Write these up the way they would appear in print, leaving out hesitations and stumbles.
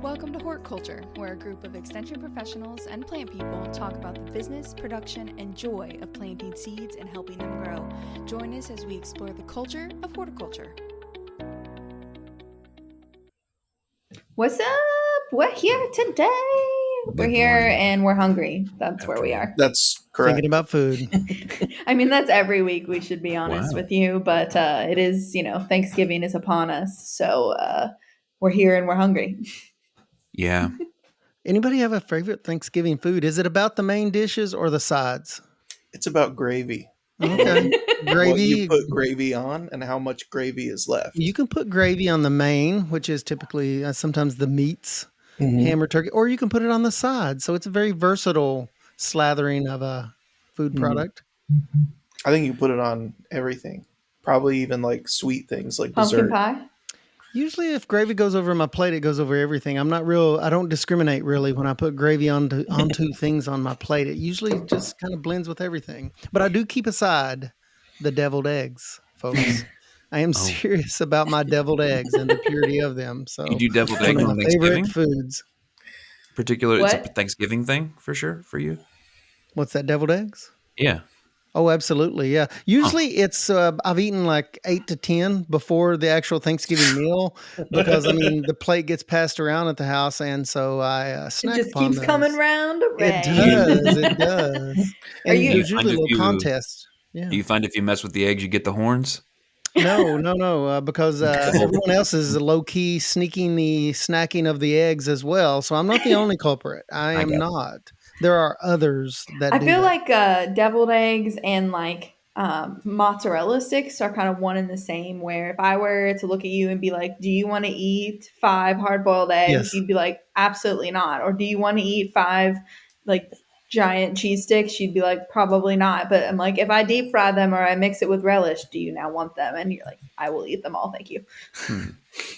Welcome to Horticulture, where a group of extension professionals and plant people talk about the business, production, and joy of planting seeds and helping them grow. Join us as we explore the culture of horticulture. What's up? We're here today. We're here and we're hungry. That's where we are. That's correct. Thinking about food. I mean, that's every week, we should be honest with you, but it is, Thanksgiving is upon us. So we're here and we're hungry. Yeah. Anybody have a favorite Thanksgiving food? Is it about the main dishes or the sides? It's about gravy. Okay. Gravy. What you put gravy on and how much gravy is left. You can put gravy on the main, which is typically sometimes the meats, ham or turkey, or you can put it on the side. So it's a very versatile slathering of a food product. I think you put it on everything. Probably even like sweet things like Pumpkin dessert. pie? Usually if gravy goes over my plate, it goes over everything. I don't discriminate really when I put gravy onto things on my plate. It usually just kind of blends with everything. But I do keep aside the deviled eggs, folks. I am serious about my deviled eggs and the purity of them. So You do deviled eggs one of on my Thanksgiving? favorite foods. It's a Thanksgiving thing for sure for you? What's that, deviled eggs? Yeah. Oh, absolutely. Yeah. Usually it's, I've eaten like 8 to 10 before the actual Thanksgiving meal because, the plate gets passed around at the house. And so I snack It just upon keeps those. coming round. It does. It does. And there's usually a little contest. Yeah. Do you find if you mess with the eggs, you get the horns? No, because everyone else is low-key sneaking the snacking of the eggs as well. So I'm not the only culprit. I am not. There are others that I do feel that. like deviled eggs and like mozzarella sticks are kind of one and the same, where if I were to look at you and be like, do you want to eat 5 hard-boiled eggs? Yes. You'd be like, absolutely not. Or do you want to eat 5 like giant cheese sticks? You'd be like, probably not. But I'm like, if I deep fry them or I mix it with relish, do you now want them? And you're like, I will eat them all, thank you.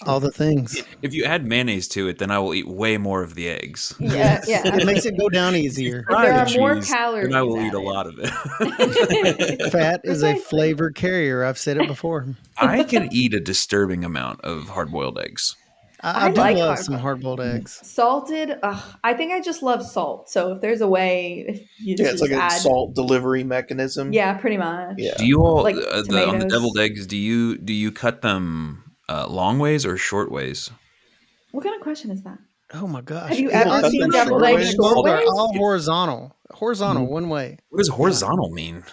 All the things. If you add mayonnaise to it, then I will eat way more of the eggs. Yeah. It makes it go down easier. If there are Fried more cheese, calories, then I will eat a added. lot of it. Fat is a Precisely. flavor carrier. I've said it before. I can eat a disturbing amount of hard-boiled eggs. I do like love some hard-boiled eggs. Salted, I think I just love salt. So if there's a way, if you Yeah, it's just like a add, salt delivery mechanism. yeah, pretty much. Yeah. Do you all Like on the tomatoes. deviled eggs? Do you cut them long ways or short ways? What kind of question is that? Oh my gosh. Have you Yeah, ever I seen think deviled short eggs ways short are ways? all horizontal. Horizontal, one way. What does horizontal mean?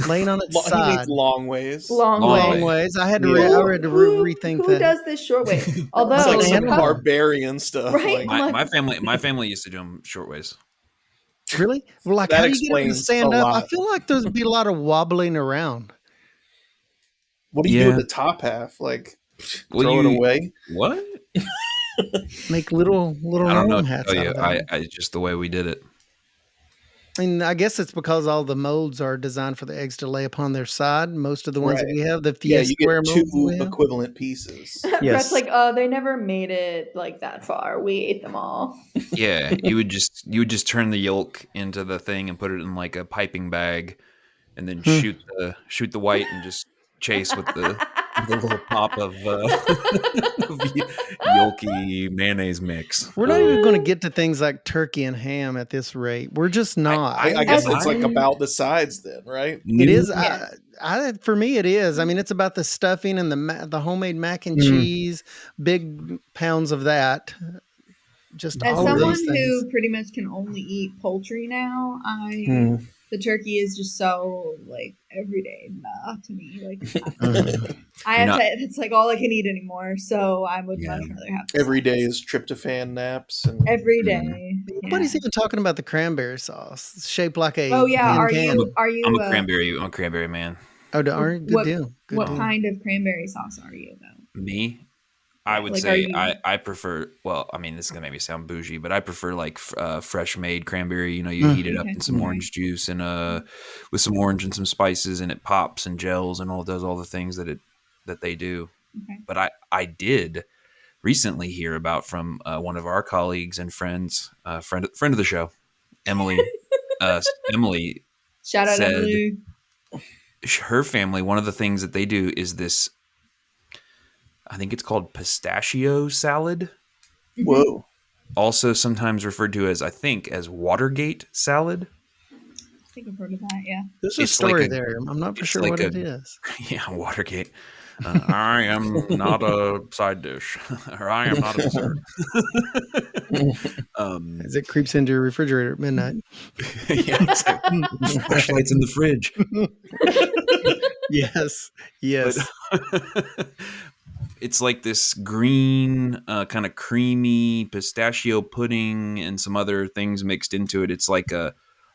Laying on its He side. means long ways. Long Long way. Long ways. I had to, Yeah. I had to rethink Who that. does this short way? Although, It's like they some have a- barbarian stuff. Right? Like, My family used to do them short ways. Really? Well, like, That how do you get them to explains stand a up? I lot. feel like there'd be a lot of wobbling around. what do you do Yeah. with the top half? Like, Well, throw it away? What? Make little I don't know. Rome What to hats tell out you. of that. I just the way we did it. I guess it's because all the molds are designed for the eggs to lay upon their side. Most of the ones that Right. we have, the Yeah, Fiesta you square get molds that 2 we have. equivalent pieces. Yes. Brett's like, they never made it like that far. We ate them all. Yeah, you would just turn the yolk into the thing and put it in like a piping bag, and then shoot the white and just chase with the little pop of yolky mayonnaise mix. We're not even going to get to things like turkey and ham at this rate. We're just not. I guess I- it's like about the sides then, right? It is. Yeah. For me, it is. It's about the stuffing and the homemade mac and cheese, big pounds of that. Just As all of someone those things. who pretty much can only eat poultry now, the turkey is just so like everyday to me. Like I have to. It's like all I can eat anymore. So I would much rather have the Every day sides. is tryptophan naps. And Every day. Nobody's even talking about the cranberry sauce. It's shaped like a Oh yeah. tin Are can. you? Are you? I'm a cranberry man. Oh, are you? Good what, deal. Good What deal. kind of cranberry sauce are you though? Me, I would Like, say are you- I prefer. Well, this is gonna make me sound bougie, but I prefer like fresh made cranberry. You heat it up Okay. in some orange juice and with some orange and some spices, and it pops and gels and does all the things that they do. Okay. But I did recently hear about from one of our colleagues and friends, friend of the show, Emily. Emily Shout out said- Emily. her family, one of the things that they do is this, I think it's called pistachio salad. whoa. also sometimes referred to as, I think, as Watergate salad. I think I've heard of that. Yeah. There's a It's story like there. I'm not for it's sure like what a it is. yeah, Watergate. I am not a side dish, or I am not a dessert. As it creeps into your refrigerator at midnight. Yeah, it's like, flashlights in the fridge. Yes. Yes. But it's like this green, kind of creamy pistachio pudding and some other things mixed into it. It's like I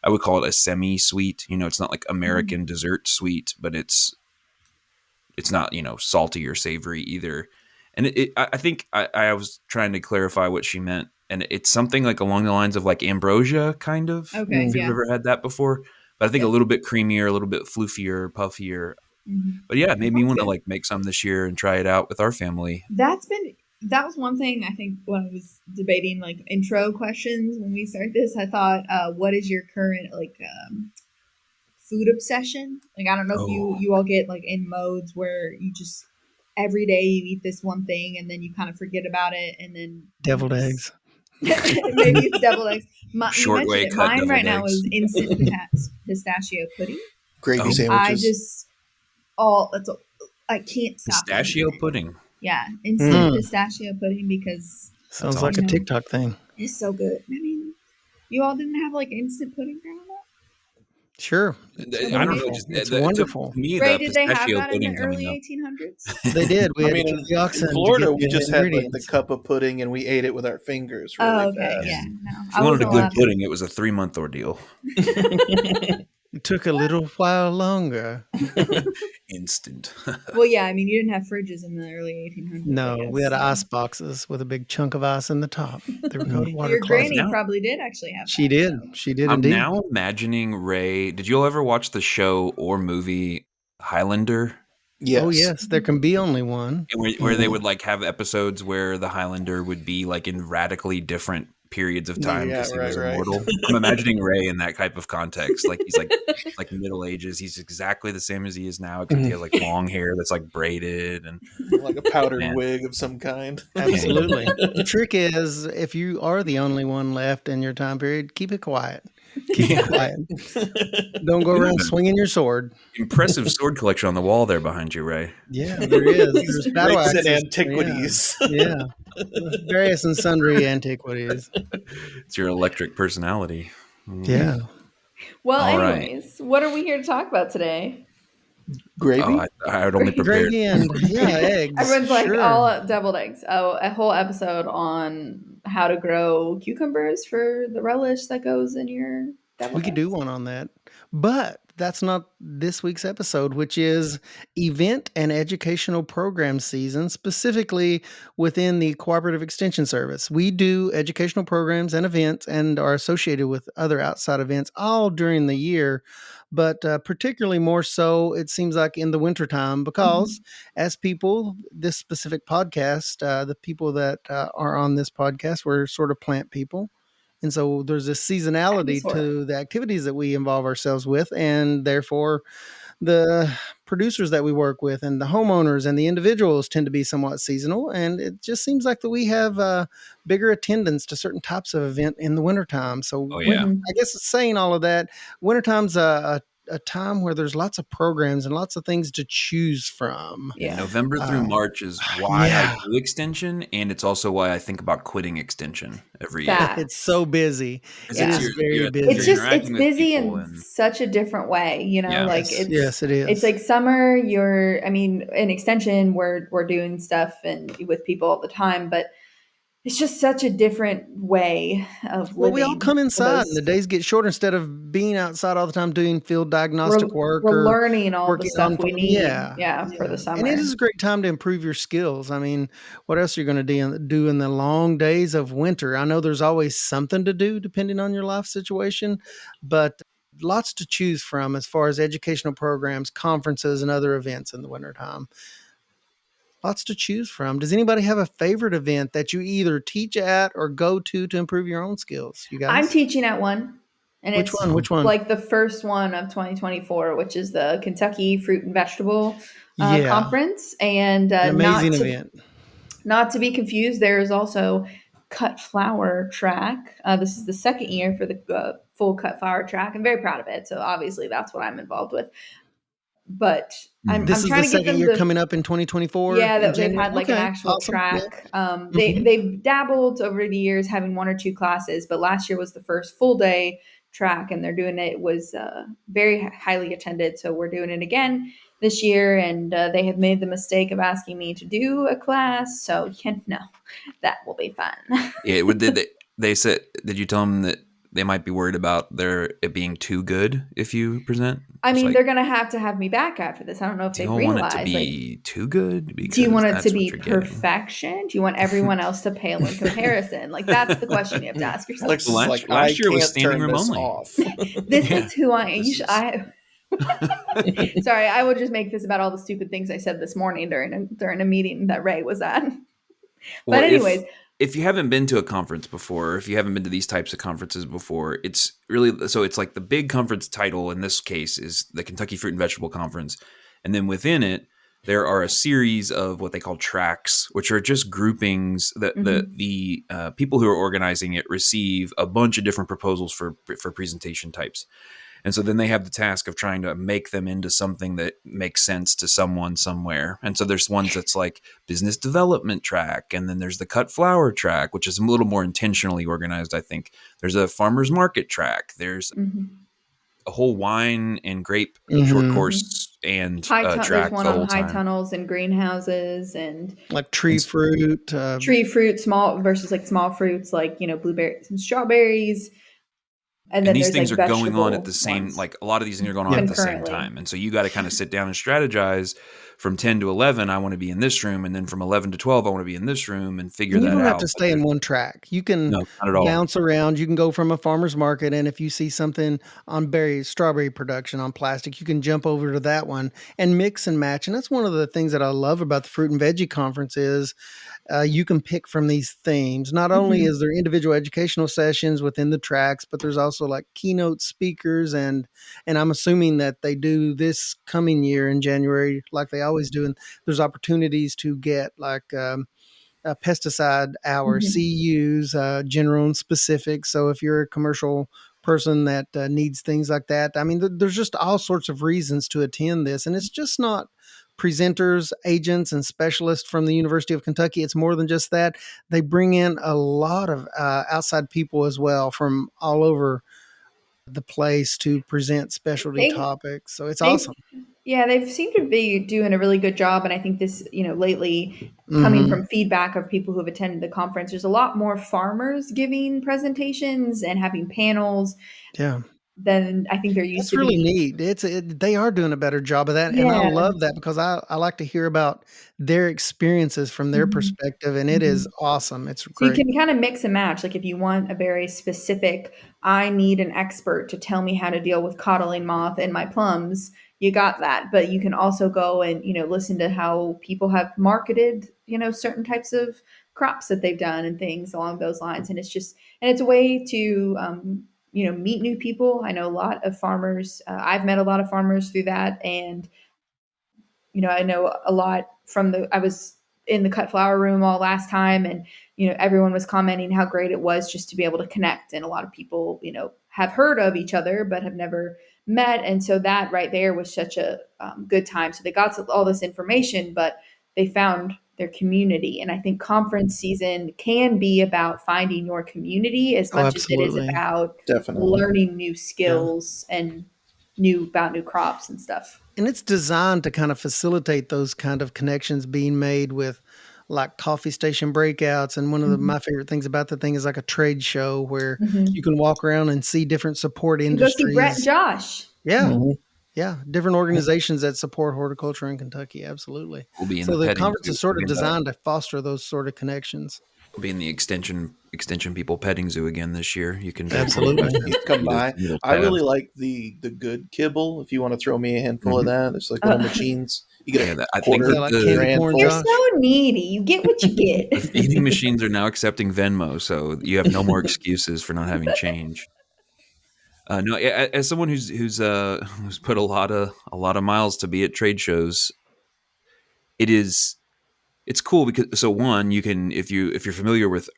would call it a semi-sweet. It's not like American dessert sweet, but it's not, salty or savory either. And I think I was trying to clarify what she meant. And it's something like along the lines of like ambrosia, kind of. Okay, If you've ever had that before. But I think a little bit creamier, a little bit floofier, puffier. But yeah, it made me want to like make some this year and try it out with our family. That was one thing I think when I was debating like intro questions when we started this. I thought, what is your current like food obsession? Like I don't know if you all get like in modes where you just every day you eat this one thing and then you kind of forget about it and then deviled eggs. Maybe it's deviled eggs. Short way cut Mine right now eggs. is instant pistachio pudding. Gravy sandwiches. I can't stop. Pistachio pudding. Yeah, instant pistachio pudding because sounds like a TikTok thing. It's so good. I mean, you all didn't have like instant pudding growing up? Sure. I don't know. It's wonderful. Ray, did they have that in the early 1800s? They did. We had in Florida, we just had like the cup of pudding and we ate it with our fingers. Really fast. Yeah. No, if you wanted a good pudding, it was a 3-month ordeal. It took a little while longer. Instant. Well, yeah. I mean, you didn't have fridges in the early 1800s. No, we had ice boxes with a big chunk of ice in the top. They were called water Your closets. granny probably did actually have that. She did. She did I'm indeed. now imagining Ray. Did you all ever watch the show or movie Highlander? Yes. Oh, yes. There can be only one. Where they would like have episodes where the Highlander would be like in radically different periods of time because he was immortal. I'm imagining Ray in that type of context. Like he's like Middle Ages. He's exactly the same as he is now, except he has like long hair that's like braided and like a powdered wig of some kind. Absolutely. The trick is if you are the only one left in your time period, keep it quiet. Keep it quiet. Don't go around swinging your sword. Impressive sword collection on the wall there behind you, Ray. Yeah, there is. There's battle axes. And antiquities. Yeah. Various and sundry antiquities. It's your electric personality. Yeah. Well, anyways, what are we here to talk about today? Gravy? Oh, I had only prepared. Gravy and eggs. Everyone's like, all deviled eggs. Oh, a whole episode on how to grow cucumbers for the relish that goes in your deviled eggs. We could do one on that. But that's not this week's episode, which is event and educational program season, specifically within the Cooperative Extension Service. We do educational programs and events and are associated with other outside events all during the year, but particularly more so, it seems like in the wintertime, because as people, this specific podcast, the people that are on this podcast, we're sort of plant people. And so there's this seasonality to the activities that we involve ourselves with, and therefore the producers that we work with and the homeowners and the individuals tend to be somewhat seasonal. And it just seems like that we have bigger attendance to certain types of event in the wintertime. So I guess saying all of that, wintertime's a time where there's lots of programs and lots of things to choose from. Yeah. November through March is why I do extension, and it's also why I think about quitting extension every year. It's so busy. It is very busy. It's busy in such a different way, like yes, it is. It's like summer, in extension we're doing stuff and with people all the time, but it's just such a different way of living. Well, we all come inside and the days get shorter instead of being outside all the time doing field diagnostic work. We're learning all the stuff we need for the summer. And it is a great time to improve your skills. I mean, what else are you going to do in the long days of winter? I know there's always something to do depending on your life situation, but lots to choose from as far as educational programs, conferences, and other events in the wintertime. Lots to choose from. Does anybody have a favorite event that you either teach at or go to improve your own skills? You guys? I'm teaching at one. And Which one? Like the first one of 2024, which is the Kentucky Fruit and Vegetable Conference. And an amazing event. Not to be confused, there is also cut flower track. This is the second year for the full cut flower track. I'm very proud of it. So obviously that's what I'm involved with. But I'm This is trying the to get second them year to coming up in 2024. yeah, in that they've January? had like an Okay, actual awesome. track. Yeah. They've dabbled over the years, having one or two classes, but last year was the first full day track, and they're doing it. It was very highly attended, so we're doing it again this year, and they have made the mistake of asking me to do a class, so that will be fun. Yeah, they said? Did you tell them that they might be worried about it being too good if you present? I It's mean, like, they're gonna have to have me back after this. I don't know if do they you don't want it to realize, like, be too good do you want because it to that's what be you're getting. perfection? Do you want everyone else to pale in comparison? Like, that's the question you have to ask yourself. Alexis is Last- like, last I year was can't standing turn room this only. off. This Yeah. is who I am. This is- Sorry, I will just make this about all the stupid things I said this morning during a meeting that Ray was at. Well, But anyways, if you haven't been to a conference before, if you haven't been to these types of conferences before, it's really, so it's like the big conference title in this case is the Kentucky Fruit and Vegetable Conference. And then within it, there are a series of what they call tracks, which are just groupings that the people who are organizing it receive a bunch of different proposals for presentation types. And so then they have the task of trying to make them into something that makes sense to someone somewhere. And so there's ones that's like business development track. And then there's the cut flower track, which is a little more intentionally organized, I think. There's a farmer's market track. There's a whole wine and grape short course and track there's one the on whole high time. tunnels and greenhouses and like tree fruit, tree fruit, small versus like small fruits, like, blueberries and strawberries. And then these there's things like are going on at the vegetable same, ones. like a lot of these things are going on at the same Concurrently. time. And so you got to kind of sit down and strategize. From 10 to 11, I want to be in this room. And then from 11 to 12, I want to be in this room and figure that out. You don't have to stay in one track. You can No, not at all. bounce around. You can go from a farmer's market, and if you see something on strawberry production on plastic, you can jump over to that one and mix and match. And that's one of the things that I love about the Fruit and Veggie Conference is you can pick from these themes. Not only is there individual educational sessions within the tracks, but there's also like keynote speakers, and I'm assuming that they do this coming year in January like they always do. And there's opportunities to get like pesticide hours, CUs, general and specific. So if you're a commercial person that needs things like that, I mean, there's just all sorts of reasons to attend this. And it's just not presenters, agents, and specialists from the University of Kentucky. It's more than just that. They bring in a lot of outside people as well from all over the place to present specialty topics. So it's awesome. Yeah, they've seemed to be doing a really good job. And I think this, lately, coming from feedback of people who have attended the conference, there's a lot more farmers giving presentations and having panels. Yeah. Than I think there used That's to really be. neat. They are doing a better job of that. And I love that because I like to hear about their experiences from their perspective. And it is awesome. It's great. So you can kind of mix and match. Like if you want a very specific, I need an expert to tell me how to deal with coddling moth in my plums, you got that. But you can also go and, listen to how people have marketed, certain types of crops that they've done and things along those lines. And it's a way to, meet new people. I know a lot of farmers. I've met a lot of farmers through that. And, I know a lot I was in the cut flower room all last time and, everyone was commenting how great it was just to be able to connect. And a lot of people, have heard of each other, but have never met. And so that right there was such a good time. So they got all this information, but they found their community. And I think conference season can be about finding your community as much as it is about learning new skills and about new crops and stuff. And it's designed to kind of facilitate those kind of connections being made with like coffee station breakouts. And one of my favorite things about the thing is like a trade show where you can walk around and see different support industries. Go see Brett and Josh. Yeah. Yeah, different organizations that support horticulture in Kentucky. Absolutely. We'll be in so the conference is sort of designed to foster those sort of connections. We'll be in the extension people petting zoo again this year. You can absolutely come by. I really like the good kibble. If you want to throw me a handful of that, there's like little machines. You get I think you're so needy. You get what you get. Eating machines are now accepting Venmo, so you have no more excuses for not having change. No, as someone who's put a lot of miles to be at trade shows, it's cool because one, you can if you're familiar with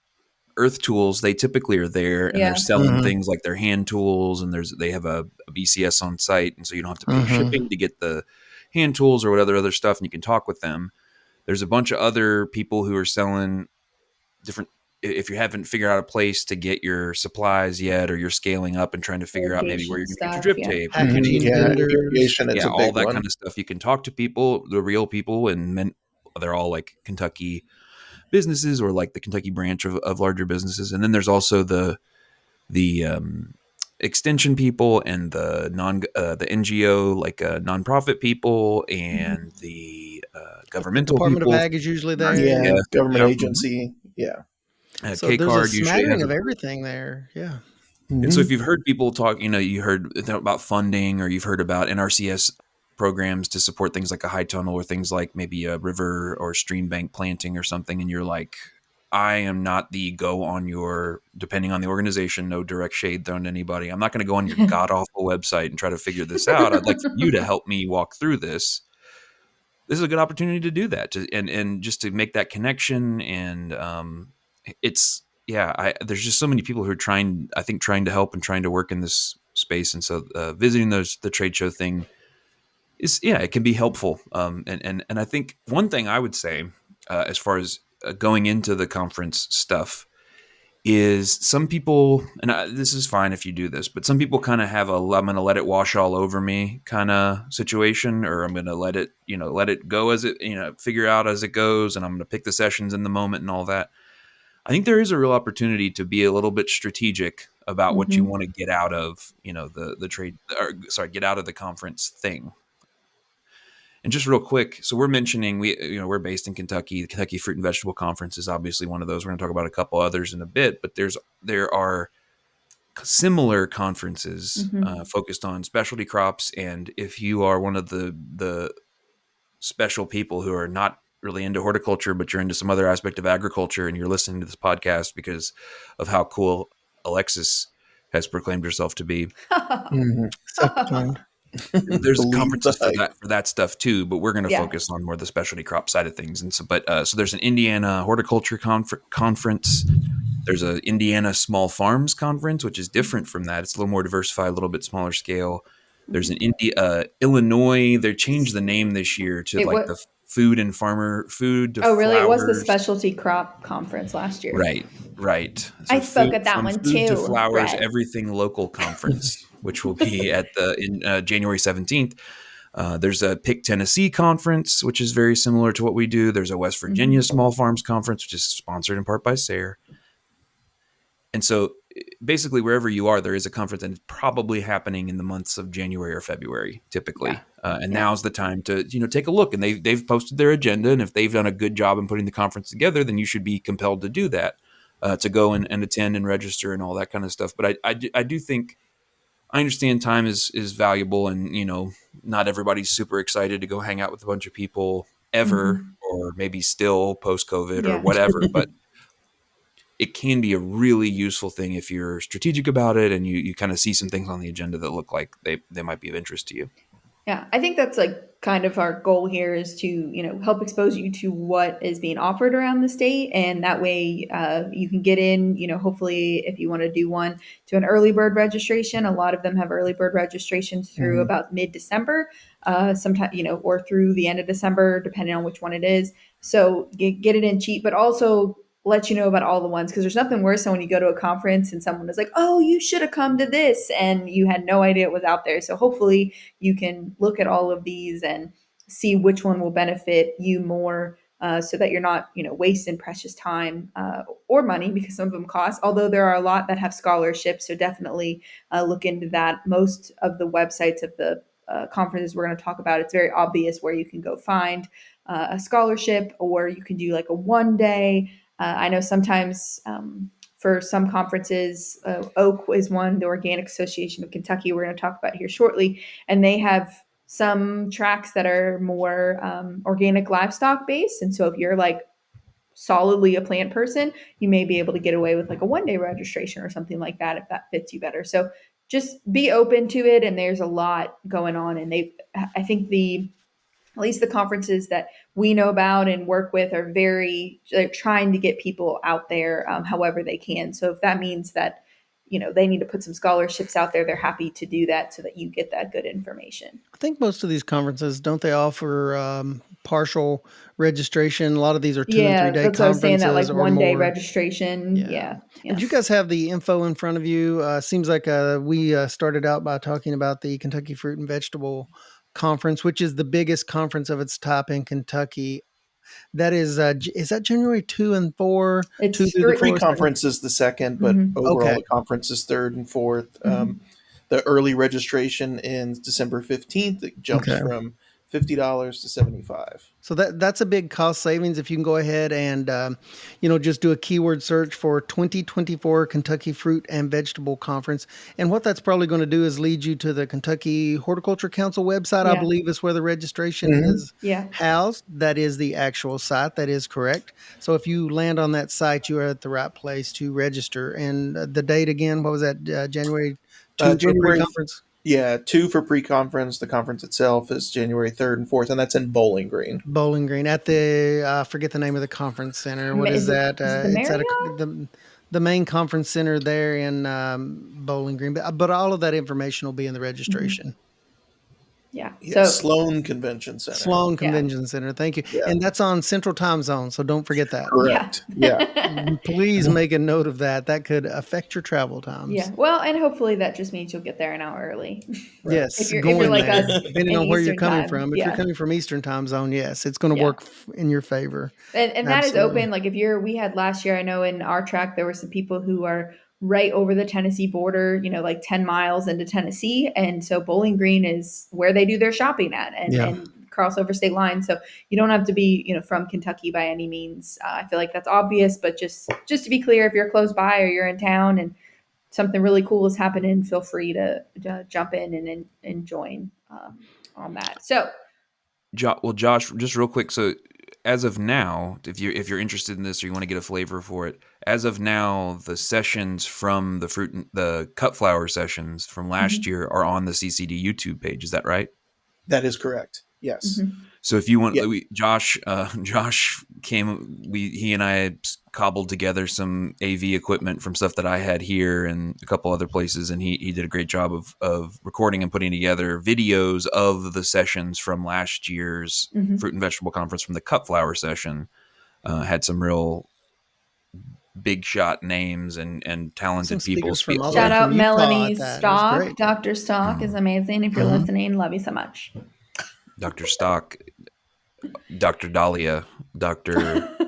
earth tools, they typically are there and they're selling things like their hand tools, and they have a BCS on site, and so you don't have to pay shipping to get the hand tools or whatever other stuff, and you can talk with them. There's a bunch of other people who are selling different. If you haven't figured out a place to get your supplies yet, or you're scaling up and trying to figure out maybe where you're going to get your drip tape, packaging vendors, irrigation, it's a all big that one. kind of stuff. You can talk to people, the real people, and they're all like Kentucky businesses or like the Kentucky branch of larger businesses. And then there's also the extension people and the NGO, like nonprofit people, and the governmental Department people. of Ag is usually there. Yeah, government agency. Yeah. So there's a smattering of everything there. Yeah. And so if you've heard people talk, you heard about funding, or you've heard about NRCS programs to support things like a high tunnel, or things like maybe a river or stream bank planting or something, and you're like, I am not the go on your, depending on the organization, no direct shade thrown to anybody, I'm not going to go on your god awful website and try to figure this out. I'd like for you to help me walk through this. This is a good opportunity to do that, and just to make that connection. And there's just so many people who are trying to help and trying to work in this space. And so visiting the trade show thing is, it can be helpful. And I think one thing I would say as far as going into the conference stuff is, some people, and this is fine if you do this, but some people kind of have I'm going to let it wash all over me kind of situation, or I'm going to let it go as it, figure out as it goes, and I'm going to pick the sessions in the moment and all that. I think there is a real opportunity to be a little bit strategic about what you want to get out of, the trade, get out of the conference thing. And just real quick, so we're mentioning we're based in Kentucky. The Kentucky Fruit and Vegetable Conference is obviously one of those. We're going to talk about a couple others in a bit, but there are similar conferences focused on specialty crops. And if you are one of the special people who are not really into horticulture, but you're into some other aspect of agriculture, and you're listening to this podcast because of how cool Alexis has proclaimed herself to be, there's conferences for that stuff too, but we're going to focus on more the specialty crop side of things. And so, so there's an Indiana horticulture conference. There's a Indiana small farms conference, which is different from that. It's a little more diversified, a little bit smaller scale. There's an Illinois. They changed the name this year to the food and farmer food. Oh, really? Flowers. It was the specialty crop conference last year. Right. So I spoke at that one too. To flowers, everything local conference, which will be in January 17th. There's a Pick Tennessee conference, which is very similar to what we do. There's a West Virginia Small Farms Conference, which is sponsored in part by SARE. And so basically wherever you are, there is a conference, and it's probably happening in the months of January or February, typically. Now's the time to, take a look, and they've posted their agenda. And if they've done a good job in putting the conference together, then you should be compelled to do that, to go and attend and register and all that kind of stuff. But I do think, I understand time is valuable, and, not everybody's super excited to go hang out with a bunch of people ever, or maybe still post-COVID or whatever, but it can be a really useful thing if you're strategic about it, and you kind of see some things on the agenda that look like they might be of interest to you. Yeah, I think that's kind of our goal here, is to, help expose you to what is being offered around the state. And that way you can get in, hopefully if you want to do one, to an early bird registration. A lot of them have early bird registrations through about mid-December, sometime, or through the end of December, depending on which one it is. So get it in cheap, but also let you know about all the ones, because there's nothing worse than when you go to a conference and someone is like, oh, you should have come to this, and you had no idea it was out there. So hopefully you can look at all of these and see which one will benefit you more, so that you're not, wasting precious time or money, because some of them cost, although there are a lot that have scholarships. So definitely look into that. Most of the websites of the conferences we're going to talk about, it's very obvious where you can go find a scholarship, or you can do like a one-day. I know sometimes for some conferences, OAK is one, the Organic Association of Kentucky, we're going to talk about here shortly, and they have some tracks that are more organic livestock based. And so if you're solidly a plant person, you may be able to get away with a one-day registration or something like that, if that fits you better. So just be open to it. And there's a lot going on. And I think the at least the conferences that we know about and work with are they're trying to get people out there however they can. So if that means that, they need to put some scholarships out there, they're happy to do that so that you get that good information. I think most of these conferences, don't they offer partial registration? A lot of these are 2 and 3 day that's what I was saying, that like conferences or 1 day more. registration. Yeah. And you guys have the info in front of you. Seems like we started out by talking about the Kentucky Fruit and Vegetable Conference, which is the biggest conference of its type in Kentucky. That is that January 2 and 4? It's 2 through the pre-conference is the second, but overall the conference is 3rd and 4th. The early registration ends December 15th. It jumps from $50 to $75. So that's a big cost savings if you can go ahead and just do a keyword search for 2024 Kentucky Fruit and Vegetable Conference. And what that's probably going to do is lead you to the Kentucky Horticulture Council website. I believe is where the registration is housed. That is the actual site. That is correct. So if you land on that site, you are at the right place to register. And the date again, what was that? January 2 for pre-conference? Yeah, 2 for pre-conference. The conference itself is January 3rd and 4th, and that's in Bowling Green. Bowling Green at the I forget the name of the conference center. What is that? It's at the main conference center there in Bowling Green. But all of that information will be in the registration. Yeah. So Sloan Convention Center. Sloan Convention Center. Thank you. Yeah. And that's on Central Time Zone, so don't forget that. Correct. Please make a note of that. That could affect your travel times. Yeah. Well, and hopefully that just means you'll get there an hour early. Yes. If you're like us, depending on where you're coming from. If you're coming from Eastern Time Zone, yes, it's going to work in your favor. And that is open. Like we had last year, I know in our track there were some people who are right over the Tennessee border, like 10 miles into Tennessee. And so Bowling Green is where they do their shopping at and cross over state lines. So you don't have to be, from Kentucky by any means. I feel like that's obvious, but just to be clear, if you're close by or you're in town and something really cool is happening, feel free to jump in and join on that. So, well, Josh, just real quick. So as of now, if you're interested in this or you want to get a flavor for it, as of now, the sessions from the cut flower sessions from last year are on the CCD YouTube page. Is that right? That is correct. Yes. So if you want, Josh came. He and I cobbled together some AV equipment from stuff that I had here and a couple other places, and he did a great job of recording and putting together videos of the sessions from last year's Fruit and Vegetable Conference from the cut flower session. Had some real big shot names and talented people. Shout out Melanie Stock. Dr. Stock is amazing. If you're listening, love you so much. Dr. Stock, Dr. Dahlia, Dr.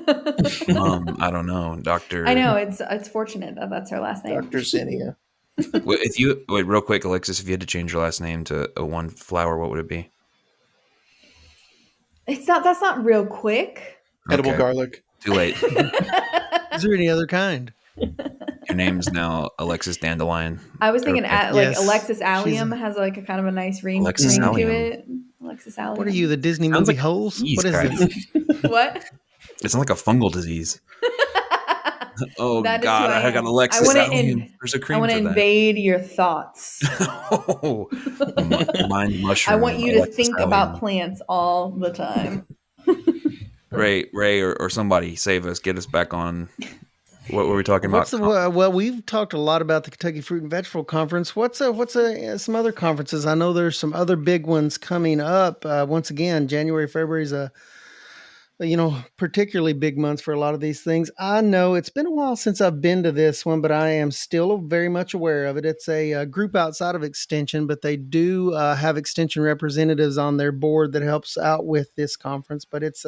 I don't know, Dr. I know it's fortunate that that's her last name. Dr. Zinnia. Real quick, Alexis, if you had to change your last name to a one flower, what would it be? That's not real quick. Edible garlic. Too late. Is there any other kind? Your name's now Alexis Dandelion. I was thinking Alexis Allium has like a kind of a nice ring to it. Alexis Allium. What are you, the Disney movie holes? What is this? What? It's not like a fungal disease. Oh God! I got Alexis. There's a cream. I want to invade your thoughts. Mind mushroom. I want you to think about plants all the time. Ray, or somebody save us. Get us back on. What were we talking about? Well, we've talked a lot about the Kentucky Fruit and Vegetable Conference. What's some other conferences? I know there's some other big ones coming up. Once again, January, February is particularly big months for a lot of these things. I know it's been a while since I've been to this one, but I am still very much aware of it. It's a group outside of Extension, but they do have Extension representatives on their board that helps out with this conference. But it's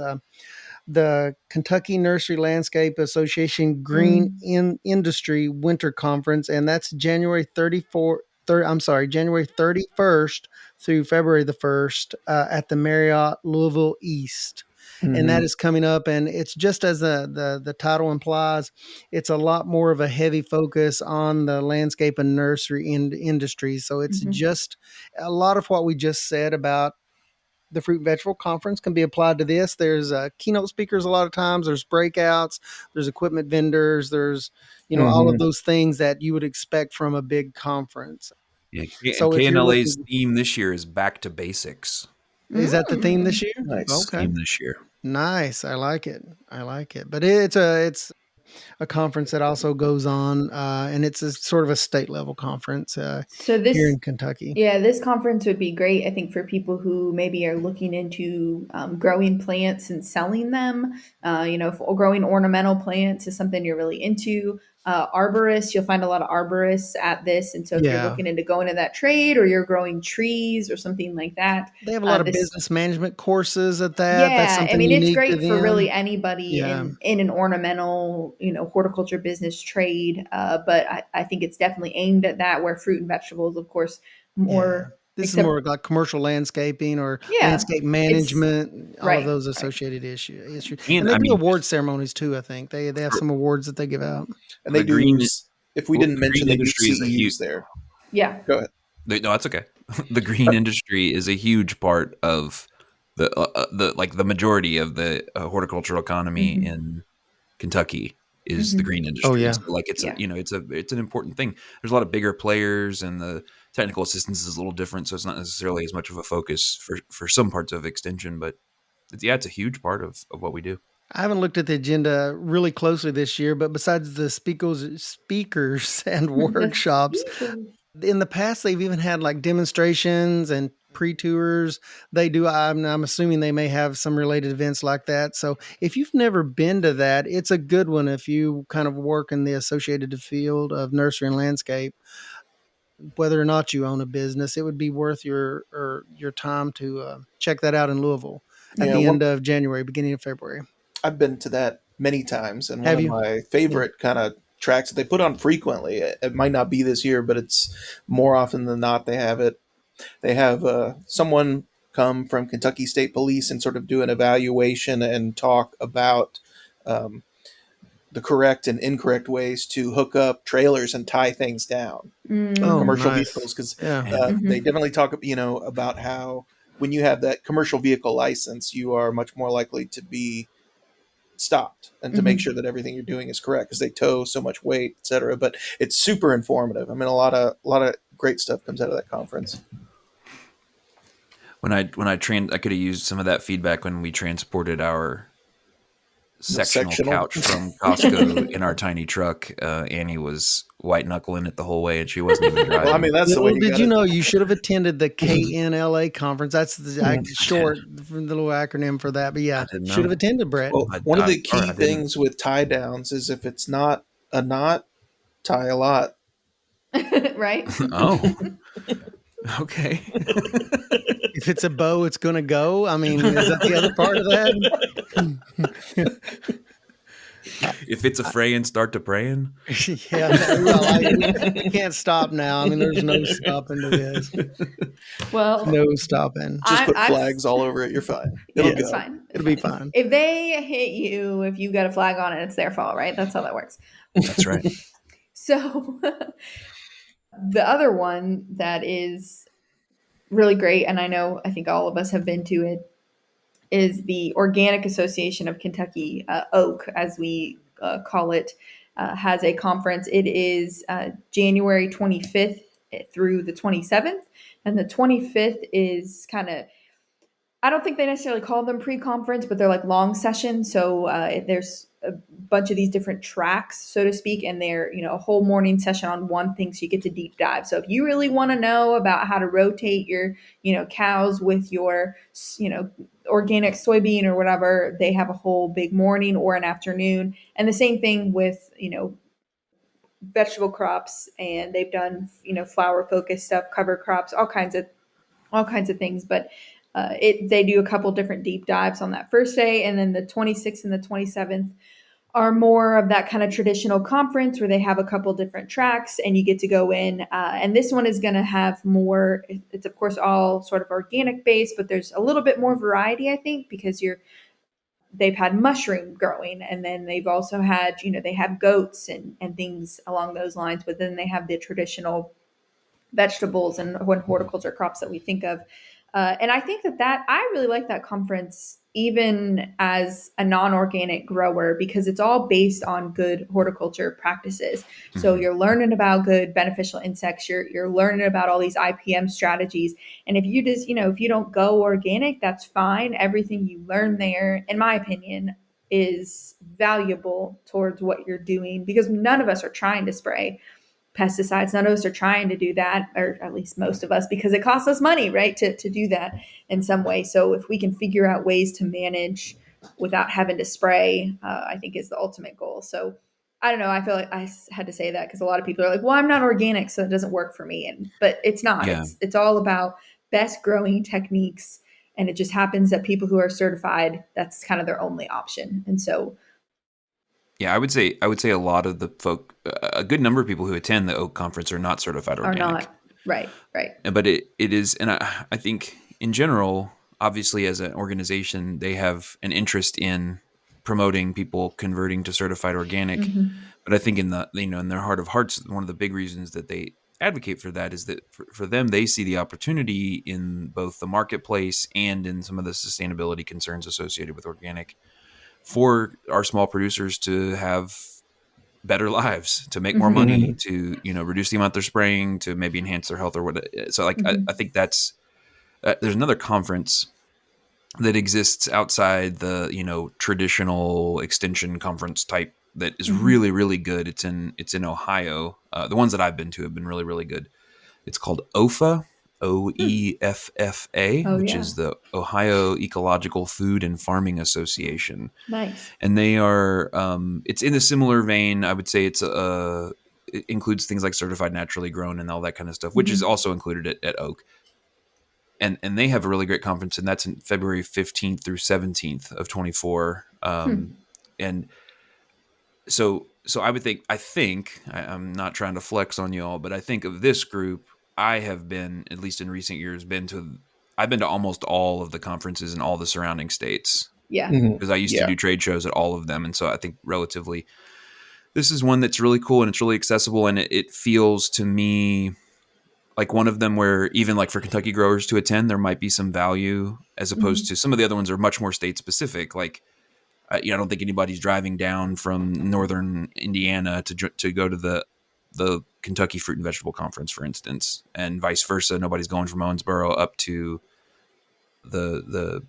the Kentucky Nursery Landscape Association Green Industry Winter Conference, and that's January 31st through February the 1st at the Marriott Louisville East. And that is coming up, and it's just as the title implies, it's a lot more of a heavy focus on the landscape and nursery industry. So it's just a lot of what we just said about the Fruit and Vegetable Conference can be applied to this. There's keynote speakers a lot of times. There's breakouts. There's equipment vendors. There's, all of those things that you would expect from a big conference. Yeah. So KNLA's theme this year is back to basics. Is that the theme this year? Nice. Okay. Theme this year. Nice. I like it. But it's a conference that also goes on, and it's a sort of a state level conference here in Kentucky. Yeah, this conference would be great, I think, for people who maybe are looking into growing plants and selling them. If growing ornamental plants is something you're really into. Arborists, you'll find a lot of arborists at this. And so if you're looking into going into that trade, or you're growing trees or something like that. They have a lot of business management courses at that. Yeah, that's something it's great for really anybody Yeah. in an ornamental, horticulture business trade. But I think it's definitely aimed at that, where fruit and vegetables, of course, more. This is more like commercial landscaping or landscape management, all of those associated issues. And they do award ceremonies too, I think. They have some awards that they give out. And they do, if we didn't mention, they do CEUs there. Yeah. Go ahead. No, that's okay. The green industry is a huge part of the majority of the horticultural economy in Kentucky is the green industry. Oh, yeah. So it's an important thing. There's a lot of bigger players, and the technical assistance is a little different, so it's not necessarily as much of a focus for some parts of extension, but it's a huge part of what we do. I haven't looked at the agenda really closely this year, but besides the speakers and workshops, in the past they've even had like demonstrations and pre-tours. They do. I'm assuming they may have some related events like that. So if you've never been to that, it's a good one if you kind of work in the associated field of nursery and landscape. Whether or not you own a business, it would be worth your time to check that out in Louisville at the end of January, beginning of February. I've been to that many times, and one of my favorite kind of tracks that they put on frequently. It might not be this year, but it's more often than not they have it. They have someone come from Kentucky State Police and sort of do an evaluation and talk about the correct and incorrect ways to hook up trailers and tie things down commercial vehicles, because they definitely talk about how when you have that commercial vehicle license, you are much more likely to be stopped and to make sure that everything you're doing is correct, because they tow so much weight, etc. But it's super informative. I mean, a lot of great stuff comes out of that conference. When I I could have used some of that feedback when we transported our sectional couch from Costco in our tiny truck. Annie was white knuckling it the whole way, and she wasn't even driving. Well, I mean, that's the way. Did you know you should have attended the KNLA conference? That's the short, the little acronym for that. But yeah, should have attended, Brett. Well, one of the key things with tie downs is if it's not a knot, tie a lot. Right? Oh, okay. If it's a bow, it's going to go. I mean, is that the other part of that? If it's a fraying, start to praying. We can't stop now. I mean, there's no stopping to this. Well, no stopping. Just put flags all over it. You're fine. It'll go. Fine. It'll be fine. If they hit you, if you got a flag on it, it's their fault, right? That's how that works. That's right. So the other one that is really great, and I think all of us have been to it, is the Organic Association of Kentucky, OAK, as we call it, has a conference. It is January 25th through the 27th. And the 25th is kind of, I don't think they necessarily call them pre-conference, but they're like long sessions. So there's a bunch of these different tracks, so to speak, and they're, a whole morning session on one thing. So you get to deep dive. So if you really want to know about how to rotate your, cows with your, organic soybean or whatever, they have a whole big morning or an afternoon. And the same thing with, vegetable crops, and they've done, flower focused stuff, cover crops, all kinds of things. But they do a couple different deep dives on that first day. And then the 26th and the 27th are more of that kind of traditional conference where they have a couple different tracks and you get to go in. And this one is going to have more, it's of course all sort of organic based, but there's a little bit more variety, I think, because they've had mushroom growing, and then they've also had, they have goats and things along those lines, but then they have the traditional vegetables and horticulture crops that we think of. And I think that I really like that conference even as a non-organic grower, because it's all based on good horticulture practices. So you're learning about good beneficial insects, you're learning about all these IPM strategies. And if you just, if you don't go organic, that's fine. Everything you learn there, in my opinion, is valuable towards what you're doing, because none of us are trying to spray pesticides. None of us are trying to do that, or at least most of us, because it costs us money, right, to do that in some way. So if we can figure out ways to manage without having to spray, I think is the ultimate goal. So I don't know. I feel like I had to say that because a lot of people are like, well, I'm not organic, so it doesn't work for me. But it's not. Yeah. It's all about best growing techniques. And it just happens that people who are certified, that's kind of their only option. And so yeah, I would say a lot of the folk, a good number of people who attend the Oak Conference are not certified organic. Are not. Right. But it is, and I think in general, obviously as an organization, they have an interest in promoting people converting to certified organic. Mm-hmm. But I think in their heart of hearts, one of the big reasons that they advocate for that is that for them, they see the opportunity in both the marketplace and in some of the sustainability concerns associated with organic, for our small producers to have better lives, to make more money, to reduce the amount they're spraying, to maybe enhance their health or what. So I think that's there's another conference that exists outside the traditional extension conference type that is really, really good. It's in Ohio. The ones that I've been to have been really, really good. It's called OEFFA, OEFFA, which is the Ohio Ecological Food and Farming Association. Nice. And they are, it's in a similar vein. I would say it includes things like certified naturally grown and all that kind of stuff, which is also included at Oak. And they have a really great conference, and that's in February 15th through 17th of 24. And so I would think, I'm not trying to flex on y'all, but I think of this group, I have been, at least in recent years, I've been to almost all of the conferences in all the surrounding states. Yeah. Because I used to do trade shows at all of them. And so I think relatively, this is one that's really cool and it's really accessible. And it feels to me like one of them where even like for Kentucky growers to attend, there might be some value, as opposed to some of the other ones are much more state specific. Like, I don't think anybody's driving down from northern Indiana to go to the Kentucky Fruit and Vegetable Conference, for instance, and vice versa. Nobody's going from Owensboro up to the